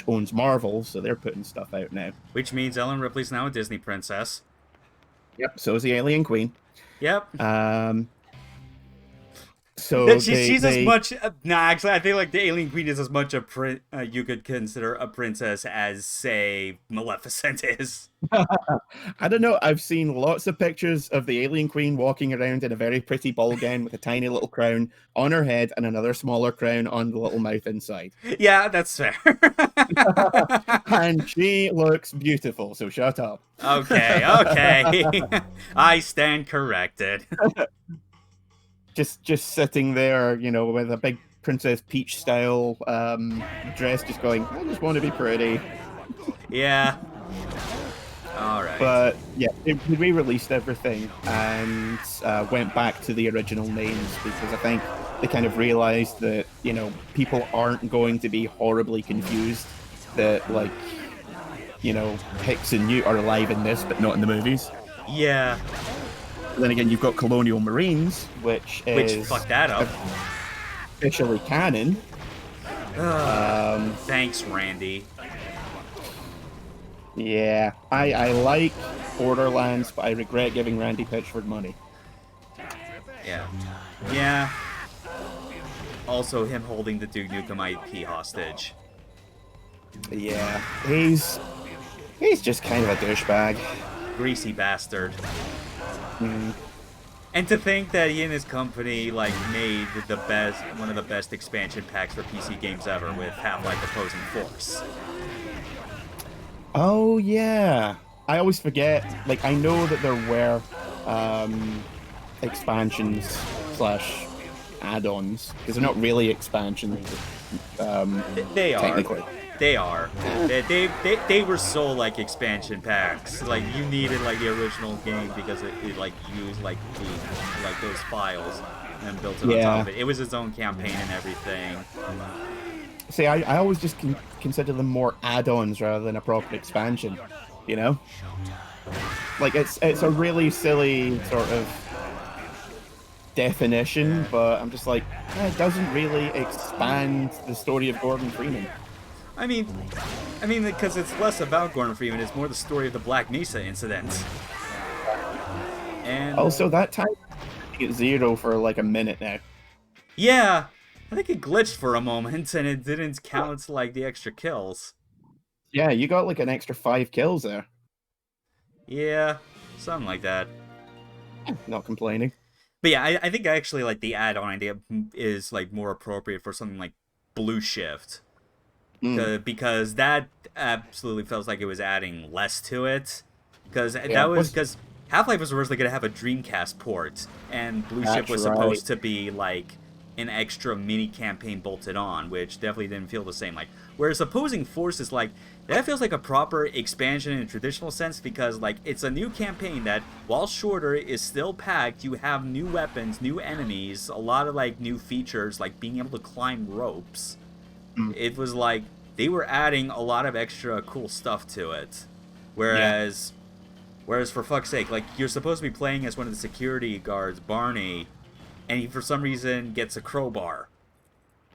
owns Marvel, so they're putting stuff out now. Which means Ellen Ripley's now a Disney princess. Yep. So is the Alien Queen. Yep. So she's they as much. Actually, I think like the Alien Queen is as much you could consider a princess as, say, Maleficent is. I don't know. I've seen lots of pictures of the Alien Queen walking around in a very pretty ball gown with a tiny little crown on her head and another smaller crown on the little mouth inside. Yeah, that's fair. And she looks beautiful, so shut up. Okay. I stand corrected. Just sitting there, with a big Princess Peach style dress, just going, I just want to be pretty. Yeah. All right. But yeah, they re-released everything and went back to the original names, because I think they kind of realized that people aren't going to be horribly confused that Hicks and Newt are alive in this, but not in the movies. Yeah. Then again, you've got Colonial Marines, which fucked that up. officially canon. Thanks, Randy. Yeah, I like Borderlands, but I regret giving Randy Pitchford money. Yeah. Also, him holding the Duke Nukem IP hostage. Yeah, he's just kind of a douchebag. Greasy bastard. Mm. And to think that he and his company made one of the best expansion packs for PC games ever with Half-Life Opposing Force. Oh yeah, I always forget. I know that there were expansions / add-ons, because they're not really expansions. They are. Technically. They are. They were sold like expansion packs. You needed the original game because it used those files and built it on top of it. It was its own campaign and everything. See, I always just consider them more add-ons rather than a proper expansion. It's a really silly sort of definition, but I'm just it doesn't really expand the story of Gordon Freeman. I mean, because it's less about Gordon Freeman, it's more the story of the Black Mesa incident. And also, that time it's 0 for a minute now. Yeah, I think it glitched for a moment, and it didn't count the extra kills. Yeah, you got an extra 5 kills there. Yeah, something like that. Not complaining. But yeah, I think actually the add-on idea is more appropriate for something like Blue Shift. Because that absolutely felt like it was adding less to it. Because Half-Life was originally going to have a Dreamcast port, and Blue Shift was supposed to be an extra mini campaign bolted on, which definitely didn't feel the same. Whereas Opposing Forces, that feels like a proper expansion in a traditional sense, because it's a new campaign that, while shorter, is still packed. You have new weapons, new enemies, a lot of for features, being able to climb ropes. It was they were adding a lot of extra cool stuff to it. Whereas for fuck's sake, you're supposed to be playing as one of the security guards, Barney, and he for some reason gets a crowbar.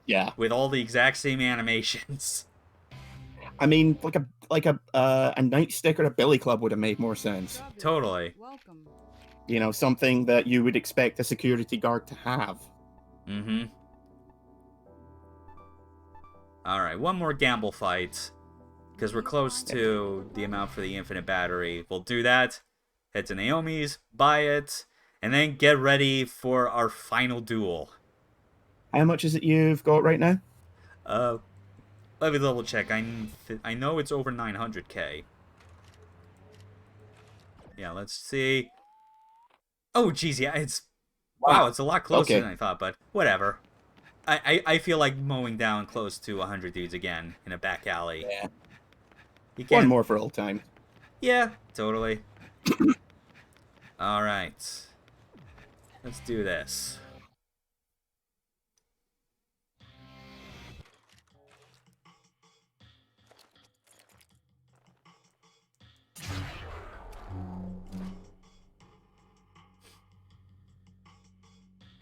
Yeah. With all the exact same animations. I mean, like a nightstick or a billy club would have made more sense. Totally. Welcome. You know, something that you would expect a security guard to have. Mm-hmm. Alright, one more gamble fight. Because we're close to the amount for the infinite battery. We'll do that. Head to Naomi's, buy it, and then get ready for our final duel. How much is it you've got right now? Let me double check. I know it's over 900k. Yeah, let's see. Oh, geez, yeah, it's... Wow, it's a lot closer than I thought, but whatever. I feel like mowing down close to 100 dudes again in a back alley. Yeah. You can't... One more for old time. Yeah, totally. Alright. Let's do this.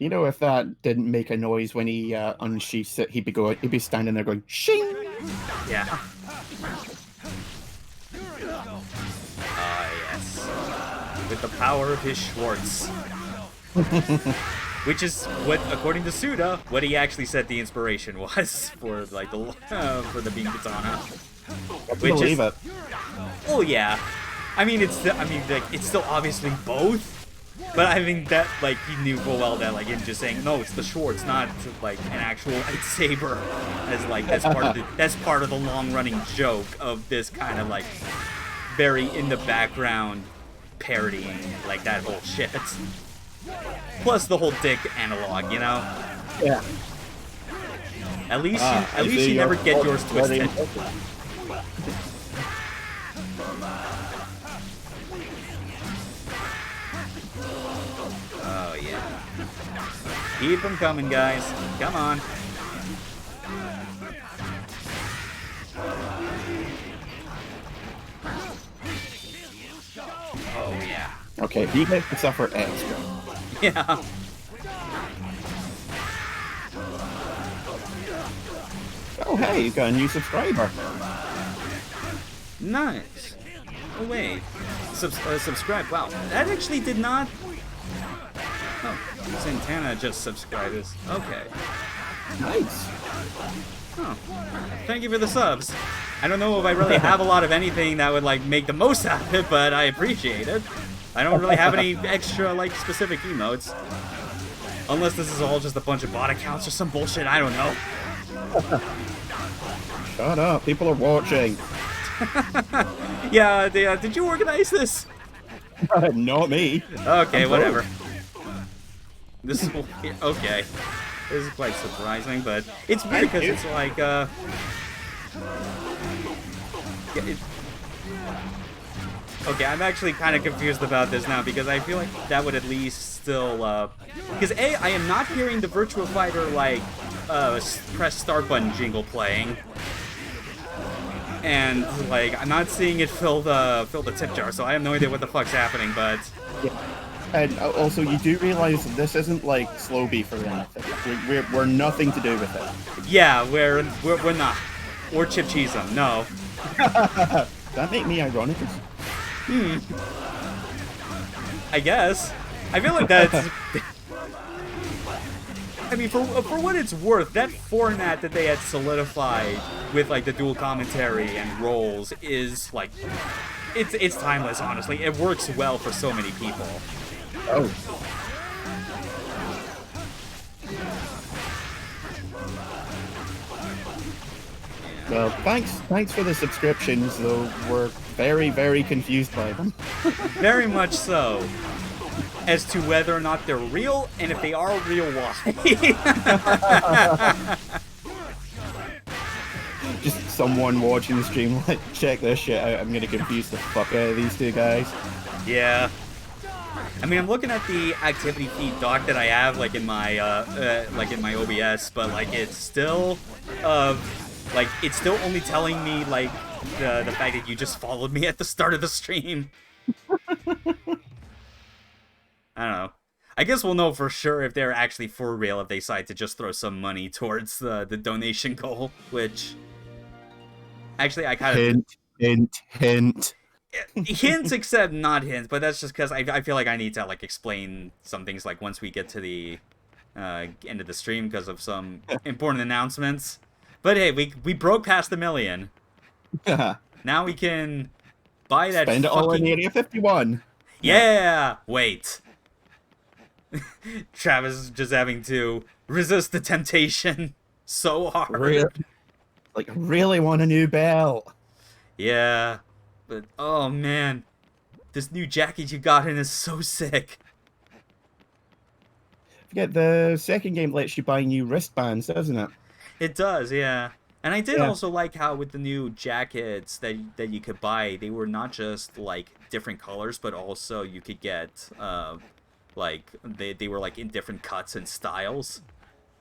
You know, if that didn't make a noise when he unsheaths it, he'd be standing there going, shing! Yeah. Ah, yes. With the power of his Schwartz. Which is what, according to Suda, what he actually said the inspiration was for like the for the beam katana. Believe it. Oh yeah. I mean, it's still obviously both. But I think that, like, he knew full well that, like, him just saying, no, it's the Schwartz, not, like, an actual lightsaber. As, like, that's part of the long-running joke of this kind of, like, very in-the-background parodying, like, that whole shit. Plus the whole dick analog, you know? Yeah. At least you never get yours twisted. Oh, yeah. Keep them coming, guys. Come on. Oh, yeah. Okay, he gets to suffer extra. Yeah. Oh, hey, you got a new subscriber. Nice. Oh, wait. Subscribe. Wow. That actually did not... Oh, Santana just subscribed us. Okay. Nice. Oh. Thank you for the subs. I don't know if I really have a lot of anything that would, like, make the most out of it, but I appreciate it. I don't really have any extra, like, specific emotes. Unless this is all just a bunch of bot accounts or some bullshit, I don't know. Shut up, people are watching. Yeah, did you organize this? Not me. Okay, whatever. This is okay. This is quite surprising, but it's weird because it's like yeah, okay, I'm actually kind of confused about this now because I feel like that would at least still because I am not hearing the Virtua Fighter like press start button jingle playing. And like I'm not seeing it fill the tip jar, so I have no idea what the fuck's happening, but Yeah. And also, you do realize this isn't like slow beef or anything. We're nothing to do with it. yeah, we're not. Or chip cheese them, no. That make me ironic. I guess. I feel like that's... I mean, for what it's worth, that format that they had solidified with, like, the dual commentary and roles is, like... It's timeless, honestly. It works well for so many people. Oh. Well, thanks for the subscriptions, though. We're very, very confused by them. Very much so. As to whether or not they're real, and if they are real, why. Just someone watching the stream like, check this shit out. I'm gonna confuse the fuck out of these two guys. Yeah. I mean, I'm looking at the activity feed doc that I have, like in my OBS, but like it's still only telling me like the fact that you just followed me at the start of the stream. I don't know. I guess we'll know for sure if they're actually for real if they decide to just throw some money towards the donation goal, which actually I kind of Hint, hint. Hints except not hints, but that's just because I feel like I need to like explain some things like once we get to the end of the stream because of some important announcements. But hey, we broke past the million. Now we can buy that Spend it all in Area 51. Yeah! Wait. Travis is just having to resist the temptation so hard. Really want a new belt. Yeah. But, oh man. This new jacket you got in is so sick. Forget the second game lets you buy new wristbands, doesn't it? It does, yeah. And I did Yeah. also like how with the new jackets that you could buy, they were not just like different colors, but also you could get like they were like in different cuts and styles.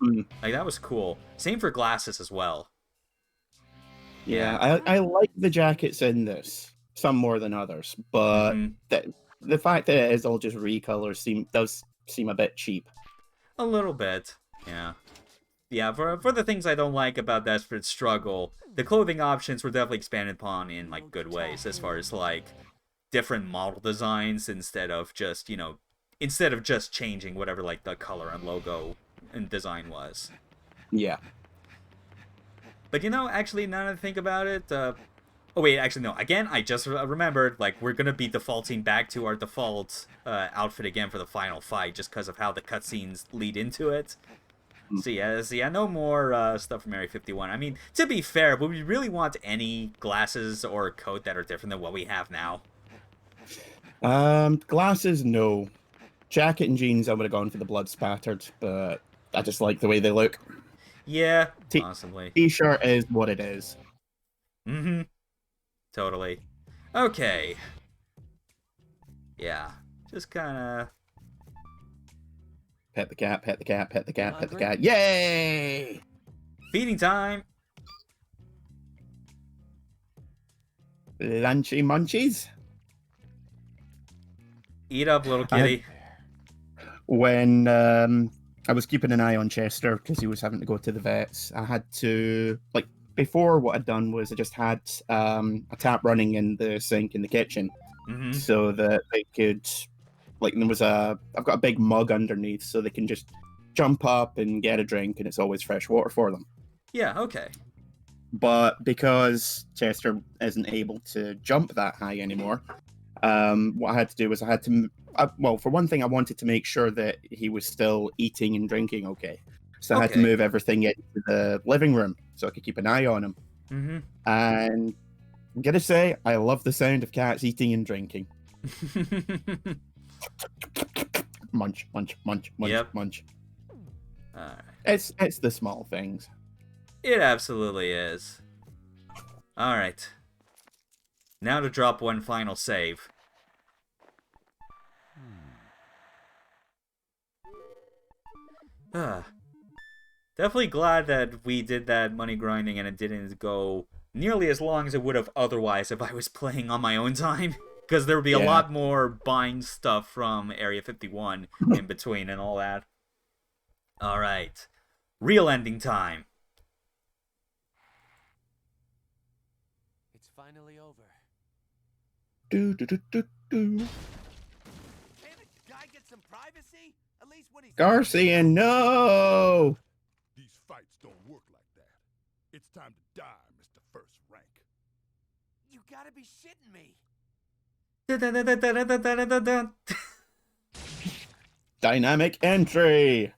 Mm. Like that was cool. Same for glasses as well. Yeah, I like the jackets in this, some more than others, but the fact that it is all just recolors does seem a bit cheap. A little bit, yeah. Yeah, for the things I don't like about Desperate Struggle, the clothing options were definitely expanded upon in like good ways, as far as like different model designs instead of just changing whatever like the color and logo and design was. Yeah. But actually, now that I think about it, oh wait, actually no. Again, I just remembered, like, we're gonna be defaulting back to our default outfit again for the final fight, just because of how the cutscenes lead into it. So yeah, no more stuff from Area 51. I mean, to be fair, would we really want any glasses or coat that are different than what we have now? Glasses, no. Jacket and jeans, I would have gone for the blood spattered, but I just like the way they look. Yeah, possibly. T-shirt is what it is. Mm-hmm. Totally. Okay. Yeah. Just kind of... Pet the cat, pet the cat, pet the cat, pet the cat. Yay! Feeding time! Lunchy munchies? Eat up, little kitty. When I was keeping an eye on Chester because he was having to go to the vets, I had to, like, before what I'd done was I just had a tap running in the sink in the kitchen so that they could, like, I've got a big mug underneath so they can just jump up and get a drink and it's always fresh water for them. Yeah, okay. But because Chester isn't able to jump that high anymore, what I had to do was well, for one thing, I wanted to make sure that he was still eating and drinking okay. So I had to move everything into the living room so I could keep an eye on him. Mm-hmm. And I'm going to say, I love the sound of cats eating and drinking. Munch, munch, munch, munch, munch. Alright. It's the small things. It absolutely is. Alright. Now to drop one final save. Definitely glad that we did that money grinding and it didn't go nearly as long as it would have otherwise if I was playing on my own time. Because there would be a lot more buying stuff from Area 51 in between and all that. Alright. Real ending time. It's finally over. Do, do, do, do, do. Can't a guy get some privacy? At least when he's Garcia, no! These fights don't work like that. It's time to die, Mr. First Rank. You gotta be shitting me. Dynamic entry!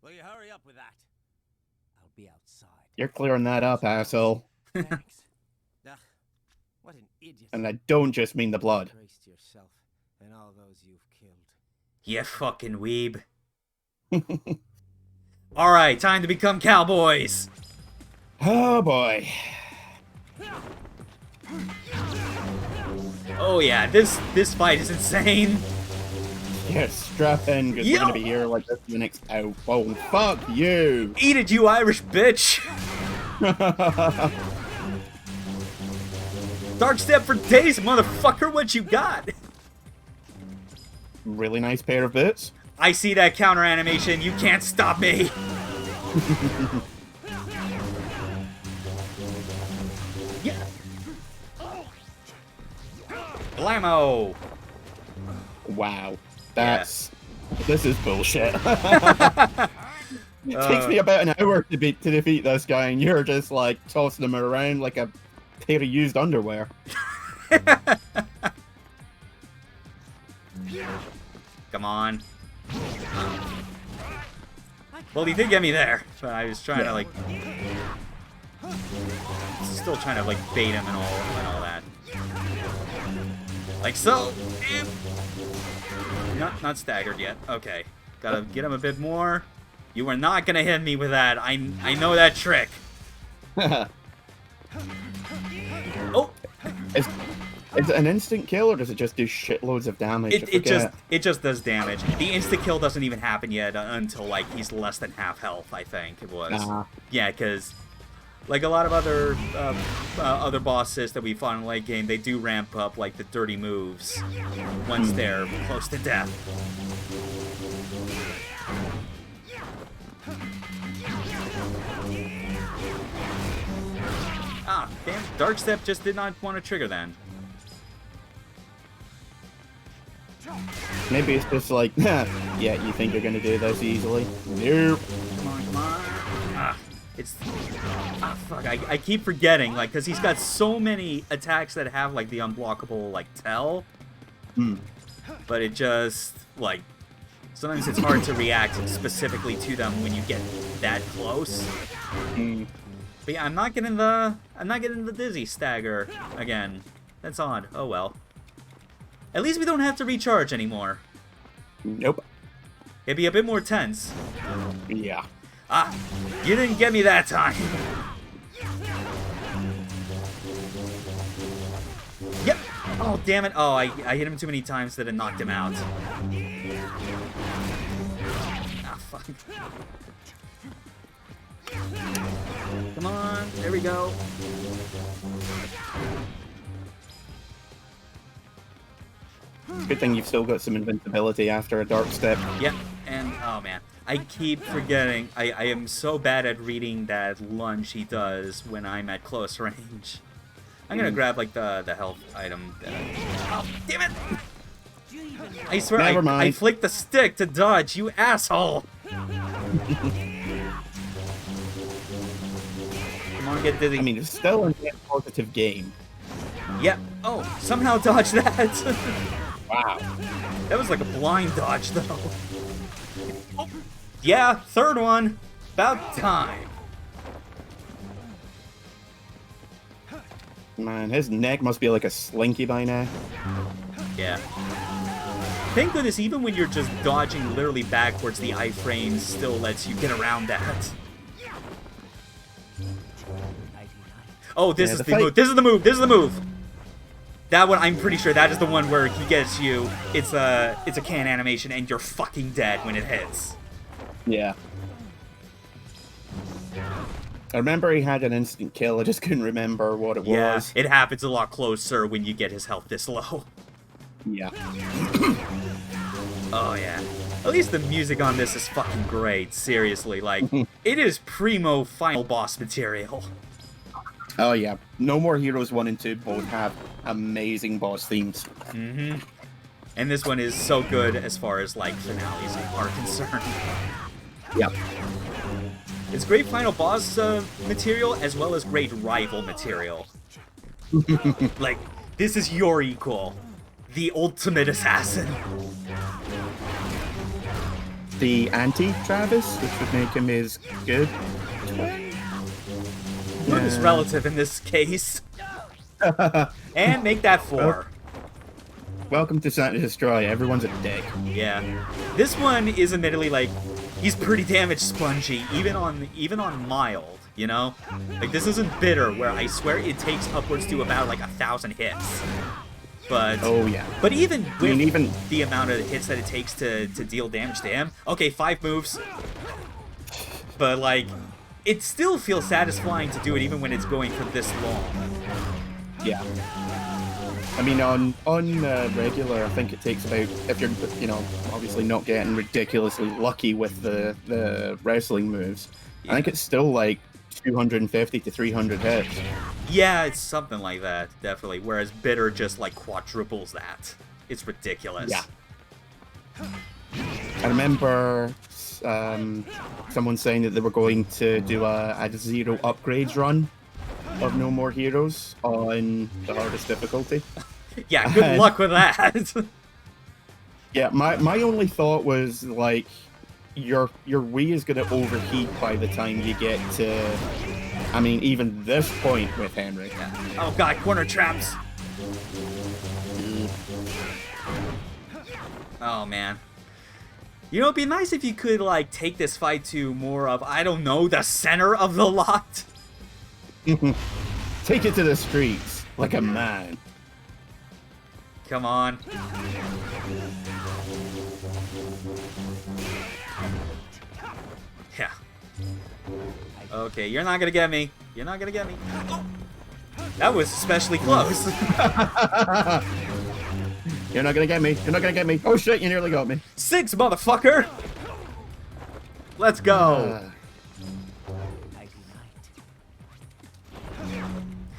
Will you hurry up with that? I'll be outside. You're clearing that up, asshole. Thanks. Ugh, what an idiot. And I don't just mean the blood. Disgrace to yourself and all those you've killed. You fucking weeb. Alright, time to become cowboys! Oh boy. Oh yeah, this fight is insane. Yes, strap in, because we're gonna be here like this for the next hour. Oh, fuck you! Eat it, you Irish bitch! Dark step for days, motherfucker, what you got? Really nice pair of boots. I see that counter animation, you can't stop me! Yeah. Blammo! Wow. This is bullshit. It Uh, takes me about an hour to defeat this guy, and you're just like tossing him around like a pair of used underwear. Come on. Well, he did get me there, but I was trying to like, still trying to like bait him and all that. Like so. Not staggered yet. Okay, gotta get him a bit more. You are not gonna hit me with that. I know that trick. Oh. Is it an instant kill, or does it just do shitloads of damage? It just does damage. The insta kill doesn't even happen yet until like he's less than half health. I think it was. Yeah, because like a lot of other bosses that we fought in late game, they do ramp up like the dirty moves once they're close to death. Ah, damn! Dark Step just did not want to trigger then. Maybe it's just like, yeah, you think you're gonna do this easily? Nope. Come on. Fuck, I keep forgetting, like, because he's got so many attacks that have, like, the unblockable, like, tell. But it just, like, sometimes it's hard to react specifically to them when you get that close. But yeah, I'm not getting the dizzy stagger again. That's odd. Oh well. At least we don't have to recharge anymore. Nope. It'd be a bit more tense. Yeah. Ah, you didn't get me that time. Yep. Oh, damn it. Oh, I hit him too many times that it knocked him out. Ah, fuck. Come on. There we go. Good thing you've still got some invincibility after a dark step. Yep. And, oh, man. I keep forgetting. I am so bad at reading that lunge he does when I'm at close range. I'm gonna grab, like, the health item. Oh, damn it! I swear, Never mind. I flicked the stick to dodge, you asshole! Come on, get dizzy. I mean, it's still a net positive game. Yep. Oh, somehow dodge that. Wow. That was like a blind dodge, though. Oh, yeah, third one. About time. Man, his neck must be like a slinky by now. Yeah. Thank goodness, even when you're just dodging literally backwards, the iframe still lets you get around that. Oh, this is the move. This is the move. This is the move. That one, I'm pretty sure that is the one where he gets you. It's a can animation, and you're fucking dead when it hits. Yeah. I remember he had an instant kill. I just couldn't remember what it was. It happens a lot closer when you get his health this low. Yeah. Oh, yeah. At least the music on this is fucking great. Seriously, like, it is primo final boss material. Oh, yeah. No More Heroes 1 and 2 both have amazing boss themes. Mm-hmm. And this one is so good as far as, like, finales are concerned. Yeah. It's great final boss material as well as great rival material. Like, this is your equal. The ultimate assassin. The anti-Travis, which would make him his good twin? Good is relative in this case. And make that 4. Welcome to Santa Destroy. Everyone's a dick. Yeah. This one is admittedly, like, he's pretty damage spongy, even on mild, you know? Like, this isn't bitter, where I swear it takes upwards to about, like, 1,000 hits. But, oh, yeah. But even with the amount of hits that it takes to deal damage to him, okay, 5 moves. But, like, it still feels satisfying to do it even when it's going for this long. Yeah. I mean, on regular, I think it takes about, if you're, you know, obviously not getting ridiculously lucky with the wrestling moves, I think it's still like 250 to 300 hits. Yeah, it's something like that, definitely. Whereas Bitter just like quadruples that. It's ridiculous. Yeah. I remember someone saying that they were going to do a zero upgrades run of No More Heroes on the hardest difficulty. Yeah, good luck with that. Yeah, my only thought was like your Wii is gonna overheat by the time you get to, I mean, even this point with Henry. Oh god, corner traps. Oh man. You know, it'd be nice if you could like take this fight to more of, I don't know, the center of the lot. Take it to the streets like a man. Come on. Yeah. Okay, you're not gonna get me. You're not gonna get me. Oh! That was especially close. You're not gonna get me. You're not gonna get me. Oh shit, you nearly got me. 6, motherfucker! Let's go.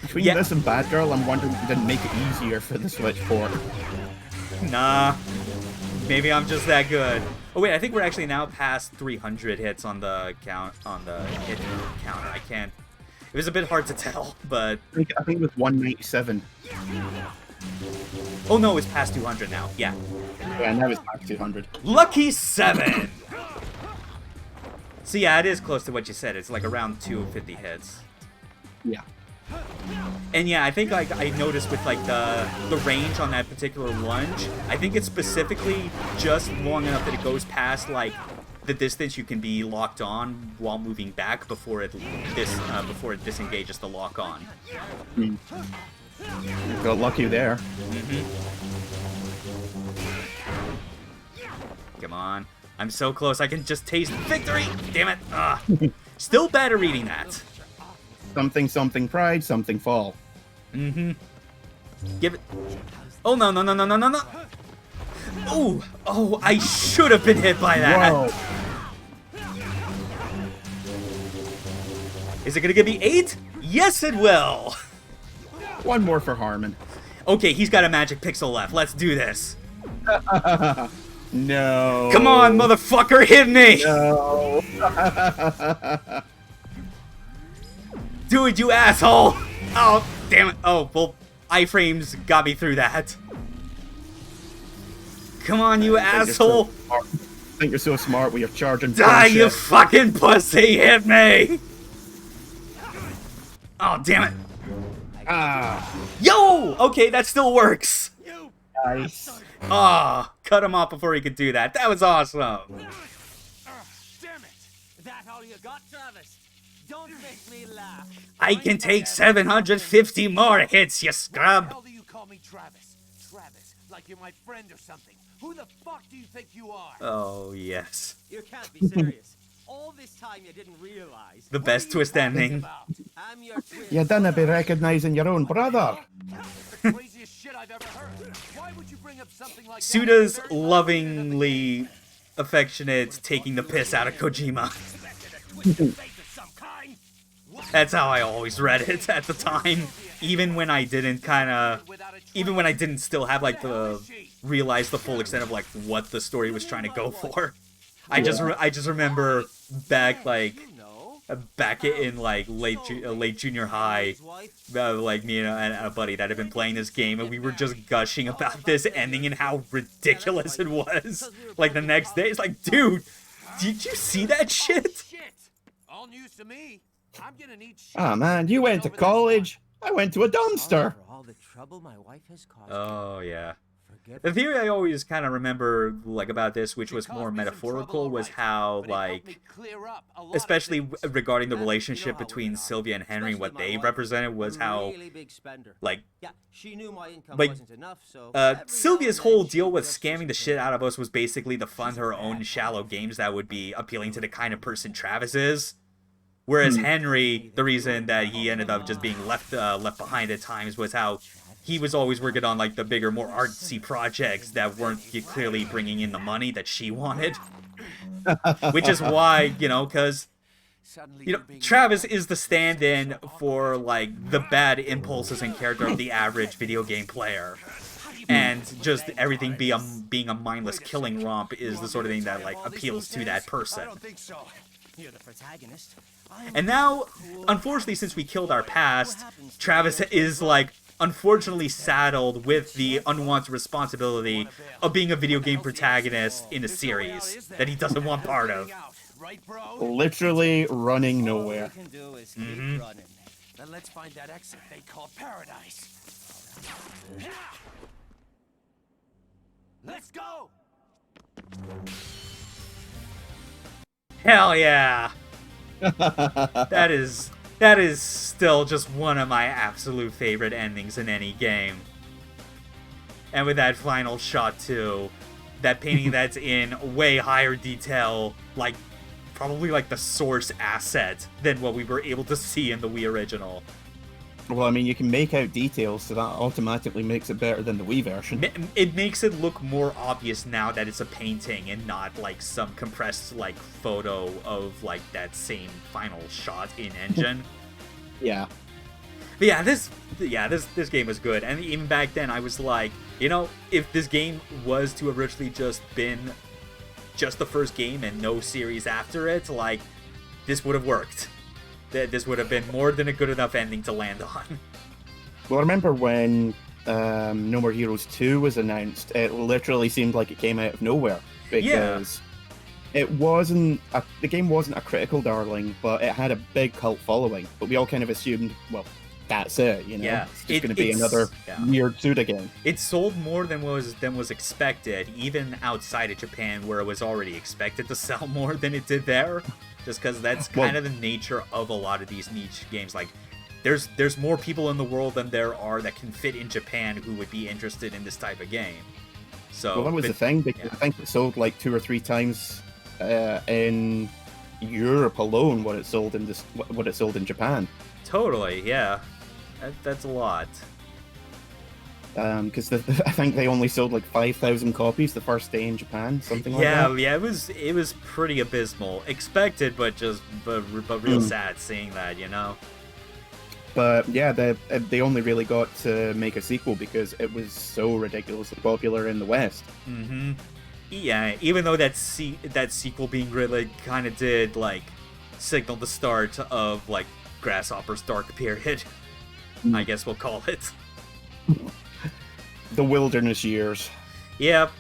Between Yeah. this and Bad Girl, I'm wondering if it didn't make it easier for the Switch port. Nah. Maybe I'm just that good. Oh wait, I think we're actually now past 300 hits on the count, on the hit counter. I can't. It was a bit hard to tell, but I think it was 197. oh no, it's past 200 now. Yeah. Yeah, now it's back 200. Lucky 7. So yeah, it is close to what you said. It's like around 250 hits. Yeah. And yeah, I think like I noticed with like the range on that particular lunge, I think it's specifically just long enough that it goes past like the distance you can be locked on while moving back before it disengages the lock on. Got lucky there. Come on. I'm so close. I can just taste victory. Damn it. Ugh. Still bad at reading that. Something, something pride, something fall. Give it. Oh, no, no, no, no, no, no, no. Ooh. Oh, I should have been hit by that. Whoa. Is it going to give me 8? Yes, it will. One more for Harmon. Okay, he's got a magic pixel left. Let's do this. No. Come on, motherfucker, hit me! No. Do it, you asshole! Oh, damn it. Oh, well, iframes got me through that. Come on, you asshole! I think you're so smart with your charging. Die, you bullshit. fucking pussy! Hit me! Oh, damn it. Ah. Yo! Okay, that still works. Nice. Ah, cut him off before he could do that. That was awesome. Damn it! That all you got, Travis? Don't make me laugh. I can take 750 more hits, you Why scrub. the hell do you call me Travis? Travis, like you're my friend or something. Who the fuck do you think you are? Oh, yes. You can't be serious. All this time you didn't realize. The best twist ending. I'm your twin. You didn't be recognizing your own brother. The craziest shit I've ever heard. Why would you bring up something like that? Suda's lovingly affectionate taking the piss out of Kojima. That's how I always read it at the time. Even when I didn't even when I didn't still have like realize the full extent of like what the story was trying to go for. I just remember back in like late junior high, like me and a buddy that had been playing this game, and we were just gushing about this ending and how ridiculous it was. Like the next day, it's like, dude, did you see that shit? All news to me. I'm gonna need shit. Ah man, you went to college. I went to a dumpster. For all the trouble my wife has caused. Oh yeah. Forget The theory I always kind of remember, like, about this, which was more metaphorical, was how, like, especially regarding the relationship between Sylvia and Henry, what they represented was how, like, Yeah, she knew my income like, wasn't enough, so every Sylvia's now and whole then deal she with just scamming the used shit to out of us was basically to fund her own shallow games that would be appealing to the kind of person Travis is. Whereas Henry, the reason that he ended up just being left behind at times was how he was always working on like the bigger, more artsy projects that weren't clearly bringing in the money that she wanted. Which is why, you know, because Suddenly You know, you're being Travis invited is the to stand-in social for, operas. like, the bad impulses and character of the average video game player. And just everything being a mindless Wait a killing second. romp You is the want sort of me thing to that, tie up like, all these appeals to loose that ends? person. I don't think so. You're the protagonist. And now, unfortunately, since we killed our past, Travis is, like, unfortunately saddled with the unwanted responsibility of being a video game protagonist in a series that he doesn't want part of. Right, bro? Literally running All nowhere. we can do is Mhm. keep running. Then let's find that exit they call paradise. Let's go! Hell yeah! That is still just one of my absolute favorite endings in any game. And with that final shot too, that painting that's in way higher detail, like probably like the source asset than what we were able to see in the Wii original. Well, I mean, you can make out details, so that automatically makes it better than the Wii version. It makes it look more obvious now that it's a painting and not like some compressed like photo of like that same final shot in engine. Yeah. But this game was good, and even back then I was like, you know, if this game was to originally just been just the first game and no series after it, like this would have worked. This would have been more than a good enough ending to land on. Well, I remember when No More Heroes 2 was announced, it literally seemed like it came out of nowhere. Because it wasn't the game wasn't a critical darling, but it had a big cult following. But we all kind of assumed, well, that's it, you know? Yeah, It's just going to be another weird Suda game. It sold more than was expected, even outside of Japan, where it was already expected to sell more than it did there. Just because that's kind of the nature of a lot of these niche games. Like, there's more people in the world than there are that can fit in Japan who would be interested in this type of game. So, Well, that was the thing, because I think it sold like 2 or 3 times in Europe alone what it sold in Japan. Totally, yeah. That's a lot. Because I think they only sold like 5,000 copies the first day in Japan, something like that. Yeah, it was pretty abysmal. Expected, but real sad seeing that, you know. But yeah, they only really got to make a sequel because it was so ridiculously popular in the West. Mm-hmm. Yeah, even though that sequel being really kind of did like signal the start of like Grasshopper's dark period, I guess we'll call it. The wilderness years. Yep.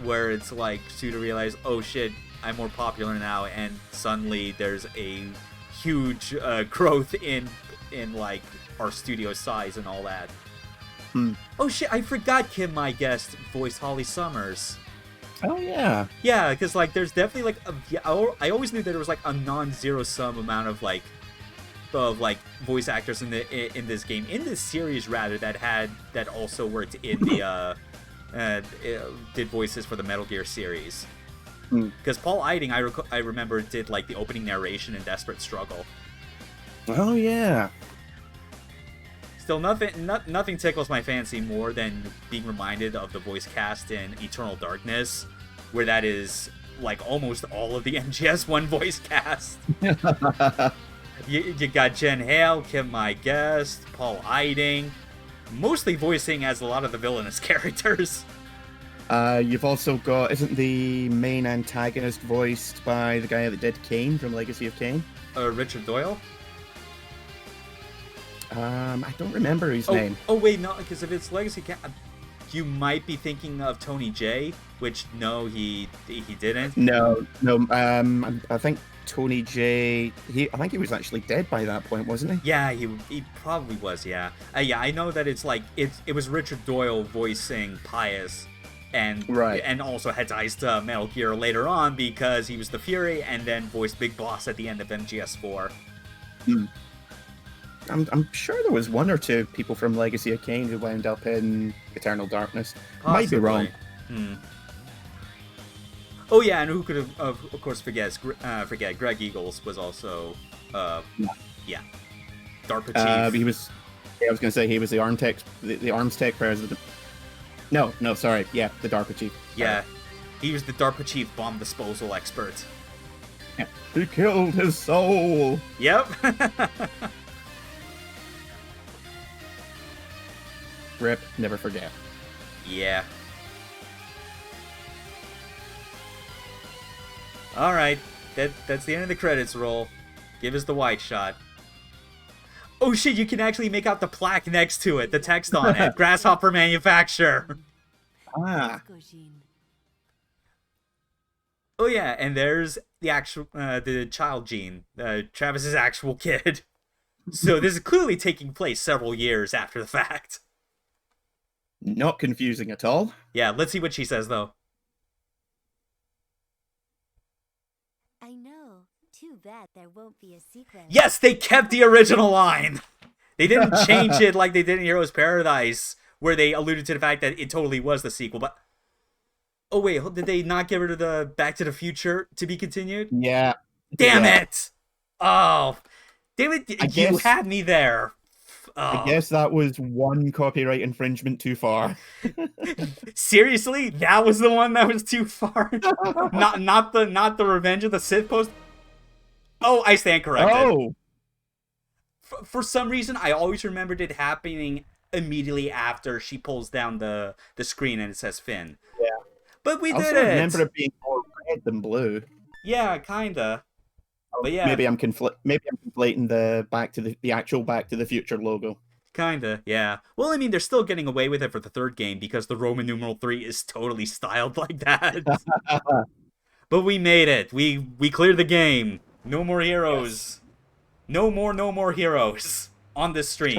Where it's like Suda realized, oh shit, I'm more popular now, and suddenly there's a huge growth in like our studio size and all that. Oh shit, I forgot Kim, my guest, voiced Holly Summers. Oh yeah. Yeah, because like there's definitely like I always knew that there was like a non-zero sum amount of voice actors in this game, in this series rather, that also worked in the did voices for the Metal Gear series. Because Paul Eiding, I remember, did like the opening narration in Desperate Struggle. Oh yeah. Still, nothing tickles my fancy more than being reminded of the voice cast in Eternal Darkness, where that is like almost all of the MGS1 voice cast. You got Jen Hale, Kim My Guest, Paul Eiding, mostly voicing as a lot of the villainous characters. You've also got, isn't the main antagonist voiced by the guy that did Kane from Legacy of Kain? Richard Doyle? I don't remember his name. Oh wait, no, because if it's Legacy, you might be thinking of Tony J, which no, he didn't. No. I think Tony J. I think he was actually dead by that point, wasn't he? Yeah, he probably was. Yeah, yeah. I know that it's like it was Richard Doyle voicing Pius, and also had ties to Metal Gear later on because he was the Fury, and then voiced Big Boss at the end of MGS4. I'm sure there was 1 or 2 people from Legacy of Kain who wound up in Eternal Darkness. Possibly. Might be wrong. Oh yeah, and who could have, of course, forget Greg Eagles was also, DARPA chief. He was. Yeah, I was going to say he was the arms tech president. No, sorry. Yeah, the DARPA chief. Yeah, he was the DARPA chief bomb disposal expert. He killed his soul. Yep. Rip, never forget. Yeah. All right, that's the end of the credits roll. Give us the wide shot. Oh shit! You can actually make out the plaque next to it, the text on it. Grasshopper manufacturer. Ah, Oh yeah, and there's the actual the child gene, Travis's actual kid. So this is clearly taking place several years after the fact. not confusing at all. Yeah, let's see what she says though. I know. Too bad there won't be a sequel. Yes, they kept the original line. They didn't change it like they did in Heroes Paradise, where they alluded to the fact that it totally was the sequel. But oh wait, did they not get rid of the Back to the Future to be continued? Yeah. Damn Yeah. it! Oh, damn it! I You guess- had me there. I Oh. guess that was one copyright infringement too far. Seriously, that was the one that was too far. not the Revenge of the Sith post. Oh, I stand corrected. Oh, For some reason, I always remembered it happening immediately after she pulls down the screen and it says Finn. Yeah. But we I also did it. remember it being more red than blue. Yeah, kinda. But yeah, Maybe I'm conflating the actual Back to the Future logo. kinda. Yeah. Well, I mean, they're still getting away with it for the third game because the Roman numeral 3 is totally styled like that. But we made it. We cleared the game. No more heroes. No more heroes on this stream.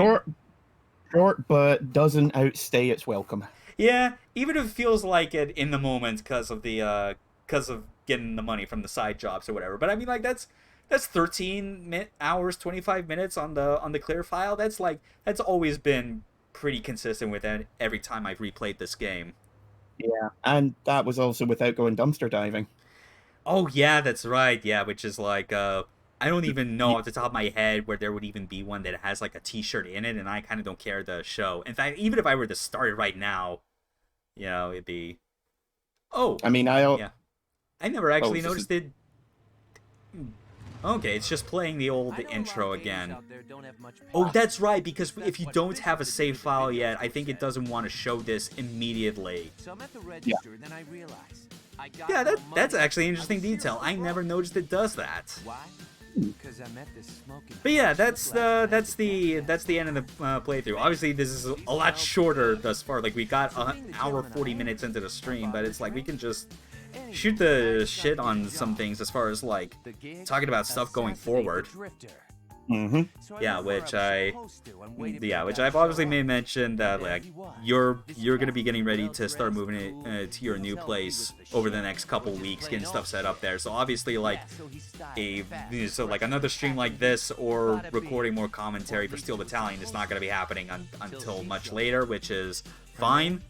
Short, but doesn't outstay its welcome. Yeah, even if it feels like it in the moment because of getting the money from the side jobs or whatever. But I mean, like that's 13 hours, 25 minutes on the clear file. That's always been pretty consistent with it every time I've replayed this game. Yeah, and that was also without going dumpster diving. Oh yeah, that's right. Yeah, which is like I don't even know off the top of my head where there would even be one that has like a T-shirt in it, and I kind of don't care to show. In fact, even if I were to start it right now, you know, it'd be. Oh. I mean, Yeah. I never actually this noticed it. Okay, it's just playing the old intro again. Oh, that's right, because if you don't have a save file yet, I think it doesn't want to show this immediately. So I'm at the register, then I realize I got Yeah, no that's money. actually an interesting I'm detail. I seriously never broke. noticed it does that. Why? Because I'm at this smoking. But yeah, place that's with the end of the playthrough. Obviously, this is a lot shorter thus far. Like we got an hour 40 minutes into the stream, but it's like we can just shoot the shit on some things as far as like talking about stuff going forward. Mm-hmm. Yeah, which I've obviously made mention that like you're gonna be getting ready to start moving it to your new place over the next couple weeks, getting stuff set up there. So obviously like another stream like this or recording more commentary for Steel Battalion is not gonna be happening until much later, which is fine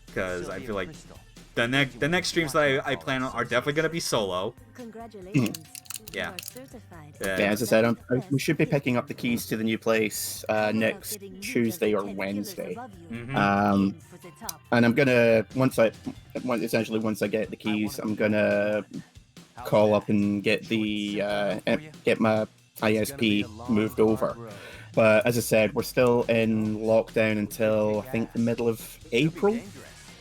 because I feel like the next streams that I plan on are definitely gonna be solo. Congratulations. Yeah. You are certified. Yeah, Yeah, as I said, we should be picking up the keys to the new place next Tuesday or Wednesday. Mhm. And I'm gonna once I get the keys, I'm gonna call up and get my ISP moved over. But as I said, we're still in lockdown until I think the middle of April.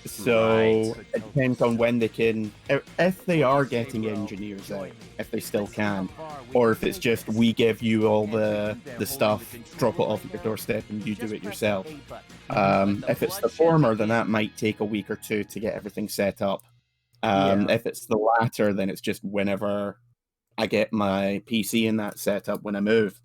So Right. it depends on when they can, if they are getting engineers out, if they still can, or if it's just we give you all the stuff, drop it off at your doorstep, and you do it yourself. If it's the former, then that might take a week or two to get everything set up. If it's the latter, then it's just whenever I get my PC in that setup when I move.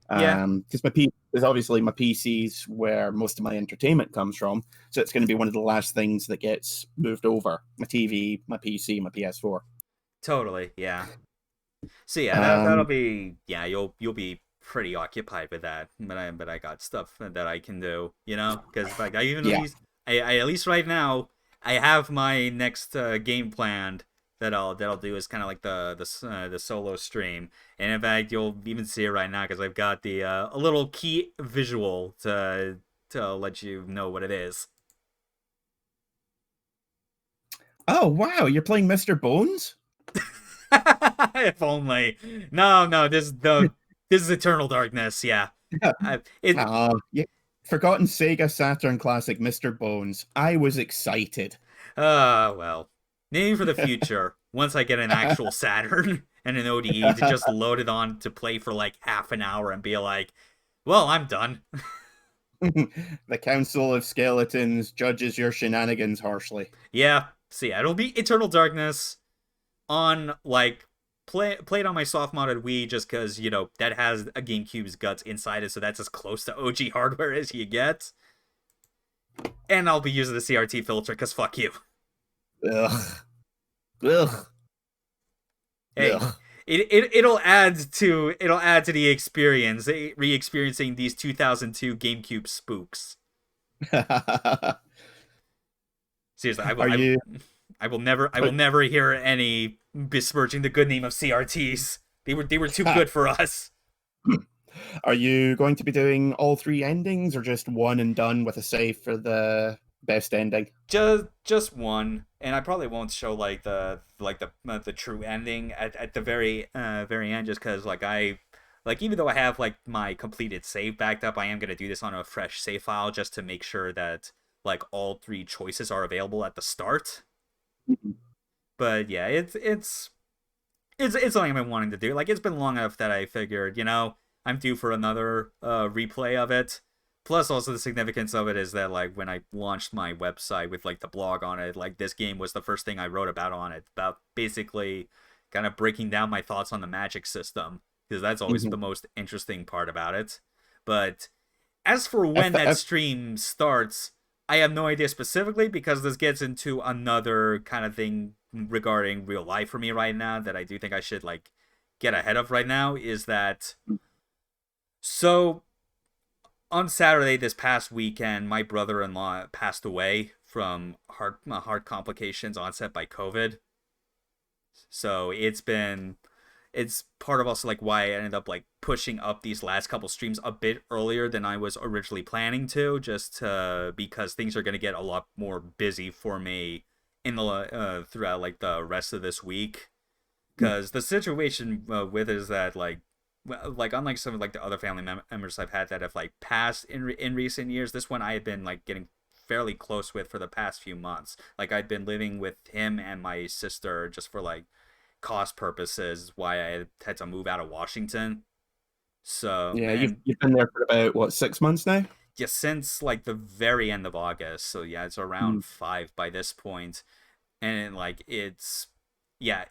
Yeah. Because obviously my PC's where most of my entertainment comes from, so it's going to be one of the last things that gets moved over. My TV, my PC, my PS4. Totally, yeah. So yeah, that'll be You'll be pretty occupied with that, but I got stuff that I can do, you know, because like I at least right now I have my next game planned that I'll do is kind of like the solo stream, and in fact you'll even see it right now because I've got the a little key visual to let you know what it is. Oh wow, you're playing Mr. Bones? If only. No, this is Eternal Darkness. Yeah, it. Yeah. Forgotten Sega Saturn classic Mr. Bones. I was excited. Well, maybe for the future, once I get an actual Saturn and an ODE to just load it on to play for like half an hour and be like, well, I'm done. The Council of Skeletons judges your shenanigans harshly. Yeah, so yeah, it'll be Eternal Darkness on like played on my soft modded Wii just because that has a GameCube's guts inside it, so that's as close to OG hardware as you get. And I'll be using the CRT filter because fuck you. Ugh. Ugh. Hey, Ugh. It'll add to the experience, re-experiencing these 2002 GameCube spooks. Seriously, I will never hear any besmirching the good name of CRTs. They were too good for us. Are you going to be doing all 3 endings, or just one and done with a save for the best ending? Just one, and I probably won't show the true ending at the very end, just because even though I have like my completed save backed up, I am gonna do this on a fresh save file just to make sure that like all 3 choices are available at the start. But yeah, it's something I've been wanting to do. Like, it's been long enough that I figured, I'm due for another replay of it. Plus, also the significance of it is that like when I launched my website with like the blog on it, like this game was the first thing I wrote about on it, about basically kind of breaking down my thoughts on the magic system, because that's always the most interesting part about it. But as for when that stream starts, I have no idea specifically, because this gets into another kind of thing regarding real life for me right now that I do think I should like get ahead of right now. Is that so on Saturday this past weekend, my brother-in-law passed away from heart complications onset by COVID. So it's part of also like why I ended up like pushing up these last couple streams a bit earlier than I was originally planning to, just because things are going to get a lot more busy for me in the throughout like the rest of this week. Because the situation with is that like unlike some of like the other family members I've had that have like passed in recent years, this one I had been like getting fairly close with for the past few months. Like, I'd been living with him and my sister just for like cost purposes, why I had to move out of Washington. So yeah, you've been there for about what, 6 months now? Yeah, since like the very end of August. So yeah, it's around 5 by this point, and like it's a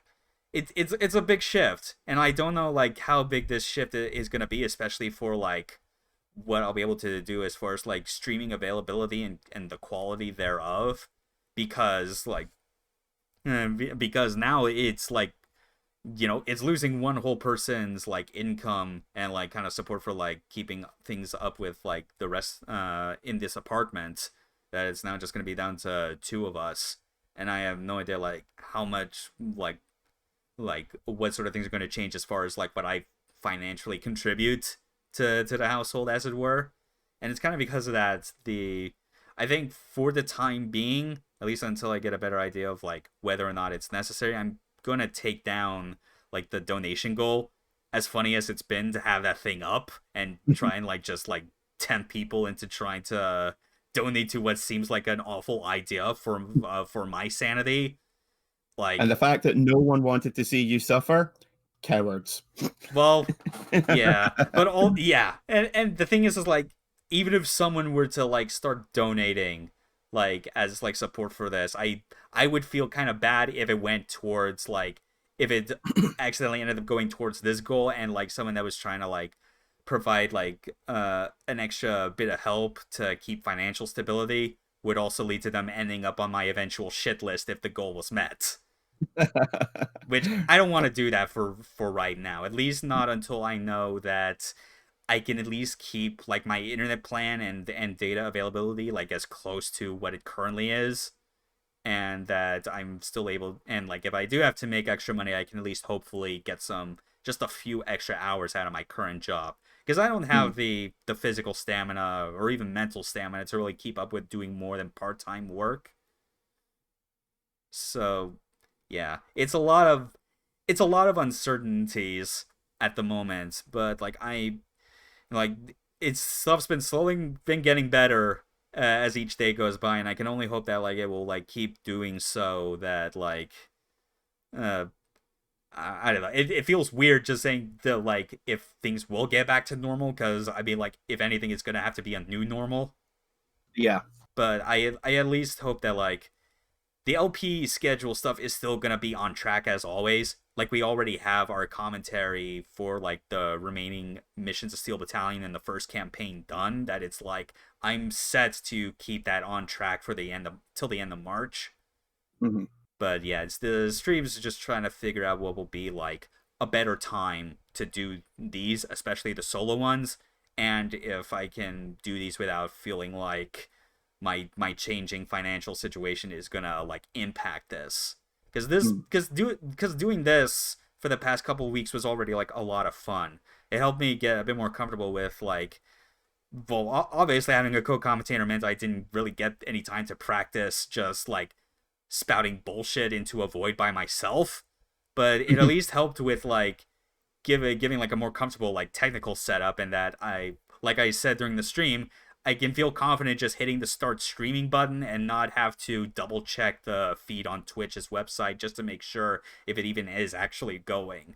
big shift, and I don't know like how big this shift is gonna be, especially for like what I'll be able to do as far as like streaming availability and the quality thereof, because now it's like, it's losing one whole person's like income and like kind of support for like keeping things up with like the rest in this apartment, that it's now just going to be down to 2 of us, and I have no idea like how much like what sort of things are going to change as far as like what I financially contribute to the household, as it were. And it's kind of because of that, I think for the time being, at least until I get a better idea of like whether or not it's necessary, I'm going to take down like the donation goal. As funny as it's been to have that thing up and try and like just like tempt people into trying to donate to what seems like an awful idea for my sanity. Like, and the fact that no one wanted to see you suffer, cowards. Well, yeah, but and the thing is like, even if someone were to like start donating like as like support for this, I would feel kind of bad if it went towards like, if it accidentally ended up going towards this goal, and like someone that was trying to like provide like an extra bit of help to keep financial stability would also lead to them ending up on my eventual shit list if the goal was met. Which I don't want to do that for right now, at least not until I know that I can at least keep like my internet plan and data availability like as close to what it currently is, and that I'm still able, and like if I do have to make extra money, I can at least hopefully get just a few extra hours out of my current job, because I don't have the physical stamina or even mental stamina to really keep up with doing more than part-time work. So yeah, it's a lot of it's a lot of uncertainties at the moment, but like it's stuff's been slowly been getting better as each day goes by, and I can only hope that like it will like keep doing so. That like uh I don't know. It feels weird just saying that like if things will get back to normal, because I mean like if anything, it's gonna have to be a new normal. Yeah. But I at least hope that like the LP schedule stuff is still gonna be on track as always. Like we already have our commentary for like the remaining missions of Steel Battalion in the first campaign done. That it's like I'm set to keep that on track for the end of till the end of March. Mm-hmm. But yeah, it's the streams just trying to figure out what will be like a better time to do these, especially the solo ones, and if I can do these without feeling like my changing financial situation is gonna like impact this. Because doing this for the past couple of weeks was already like a lot of fun. It helped me get a bit more comfortable with like, well, obviously having a co-commentator meant I didn't really get any time to practice just like spouting bullshit into a void by myself, but it at least helped with like giving like a more comfortable like technical setup, and that like I said during the stream, I can feel confident just hitting the start streaming button and not have to double check the feed on Twitch's website just to make sure if it even is actually going.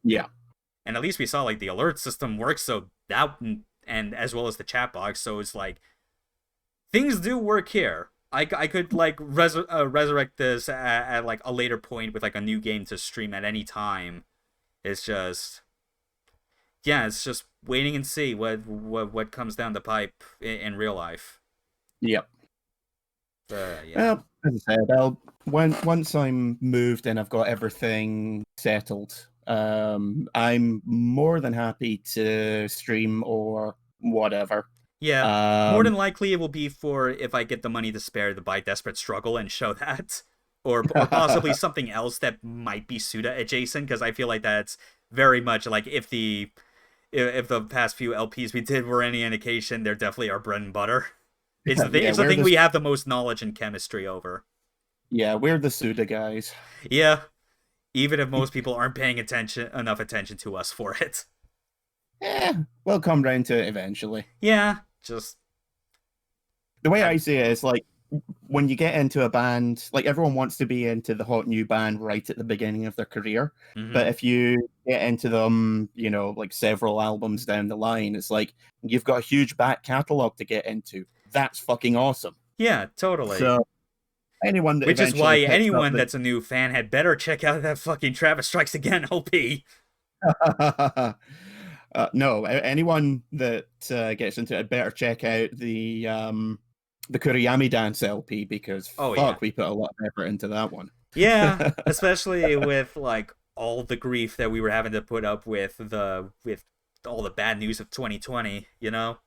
Yeah. And at least we saw like the alert system works, so that, and as well as the chat box, so it's like things do work here. I could like resurrect this at like a later point with like a new game to stream at any time. It's just, yeah, it's just waiting and see what comes down the pipe in real life. Yep. Yeah. Well, as I said, once I'm moved and I've got everything settled, I'm more than happy to stream or whatever. Yeah, more than likely it will be for if I get the money to spare to buy Desperate Struggle and show that, or possibly something else that might be Suda adjacent, because I feel like that's very much like if the past few LPs we did were any indication, they're definitely our bread and butter. It's the thing, Yeah, it's the thing we have the most knowledge and chemistry over. Yeah, we're the Suda guys. Yeah, even if most people aren't paying enough attention to us for it. We'll come round to it eventually. Yeah, just the way I see it is like when you get into a band, like everyone wants to be into the hot new band right at the beginning of their career. Mm-hmm. But if you get into them, you know, like several albums down the line, it's like you've got a huge back catalog to get into. That's fucking awesome. Yeah, totally. So anyone that which is why anyone that's a new fan had better check out that fucking Travis Strikes Again LP. No, anyone that gets into it better check out the Kuriyami Dance LP, because we put a lot of effort into that one. Yeah, especially with like all the grief that we were having to put up with all the bad news of 2020, you know?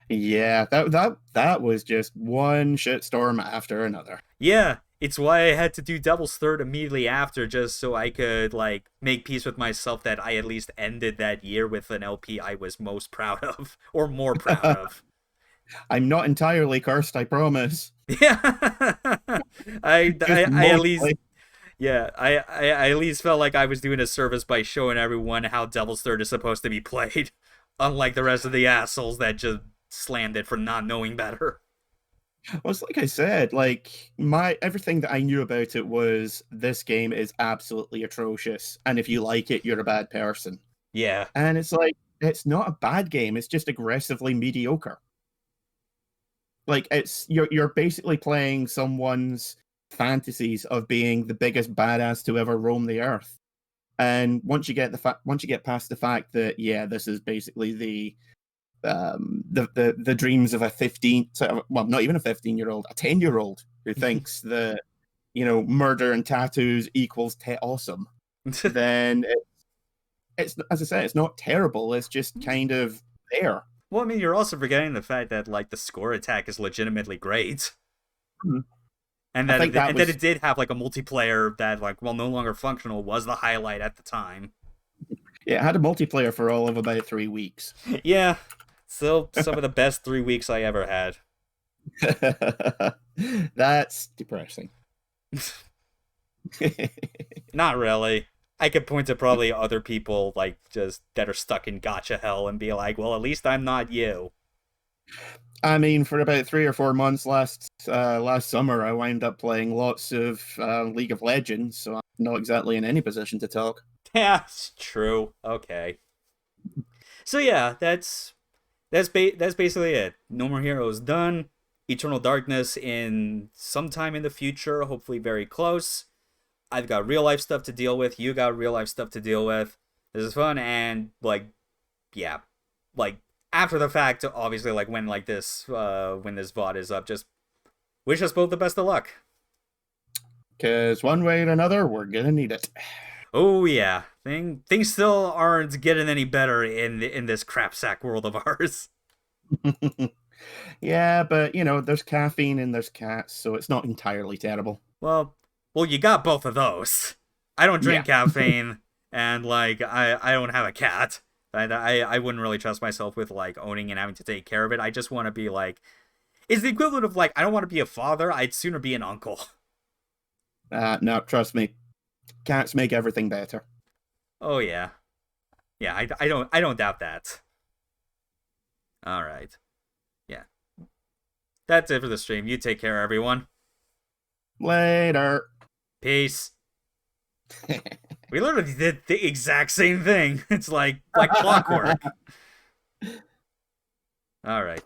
Yeah, that was just one shitstorm after another. Yeah, it's why I had to do Devil's Third immediately after, just so I could like make peace with myself that I at least ended that year with an LP I was most proud of, or more proud of. I'm not entirely cursed, I promise. Yeah, I at least, yeah, I at least felt like I was doing a service by showing everyone how Devil's Third is supposed to be played, unlike the rest of the assholes that just slammed it for not knowing better. Well, it's like I said, like everything that I knew about it was this game is absolutely atrocious, and if you like it, you're a bad person. Yeah, and it's like it's not a bad game; it's just aggressively mediocre. Like you're basically playing someone's fantasies of being the biggest badass to ever roam the earth, and once you get past the fact that this is basically the dreams of a 15, well, not even a 15-year-old, a 10-year-old who thinks that, you know, murder and tattoos equals awesome, then it's, as I say, it's not terrible. It's just kind of there. Well, I mean, you're also forgetting the fact that like the score attack is legitimately great. Mm-hmm. And that it did have like a multiplayer that like, while no longer functional, was the highlight at the time. Yeah, it had a multiplayer for all of about 3 weeks. Yeah. Still some of the best 3 weeks I ever had. That's depressing. Not really. I could point to probably other people like just that are stuck in gotcha hell and be like, well, at least I'm not you. I mean, for about 3 or 4 months last summer, I wound up playing lots of League of Legends, so I'm not exactly in any position to talk. Yeah, it's true. Okay. So yeah, that's basically it. No More Heroes done. Eternal Darkness in sometime in the future, hopefully very close. I've got real life stuff to deal with. You got real life stuff to deal with. This is fun, and like, yeah, like after the fact, obviously, like when this VOD is up, just wish us both the best of luck. Because one way or another, we're gonna need it. Oh yeah, things still aren't getting any better in this crapsack world of ours. Yeah, but there's caffeine and there's cats, so it's not entirely terrible. Well, you got both of those. I don't drink caffeine, and like I don't have a cat. I wouldn't really trust myself with like owning and having to take care of it. I just want to be like, it's the equivalent of like I don't want to be a father. I'd sooner be an uncle. No, trust me, cats make everything better. Oh yeah, yeah. I don't doubt that. All right. Yeah. That's it for the stream. You take care, everyone. Later. Peace. We literally did the exact same thing. It's like clockwork. All right.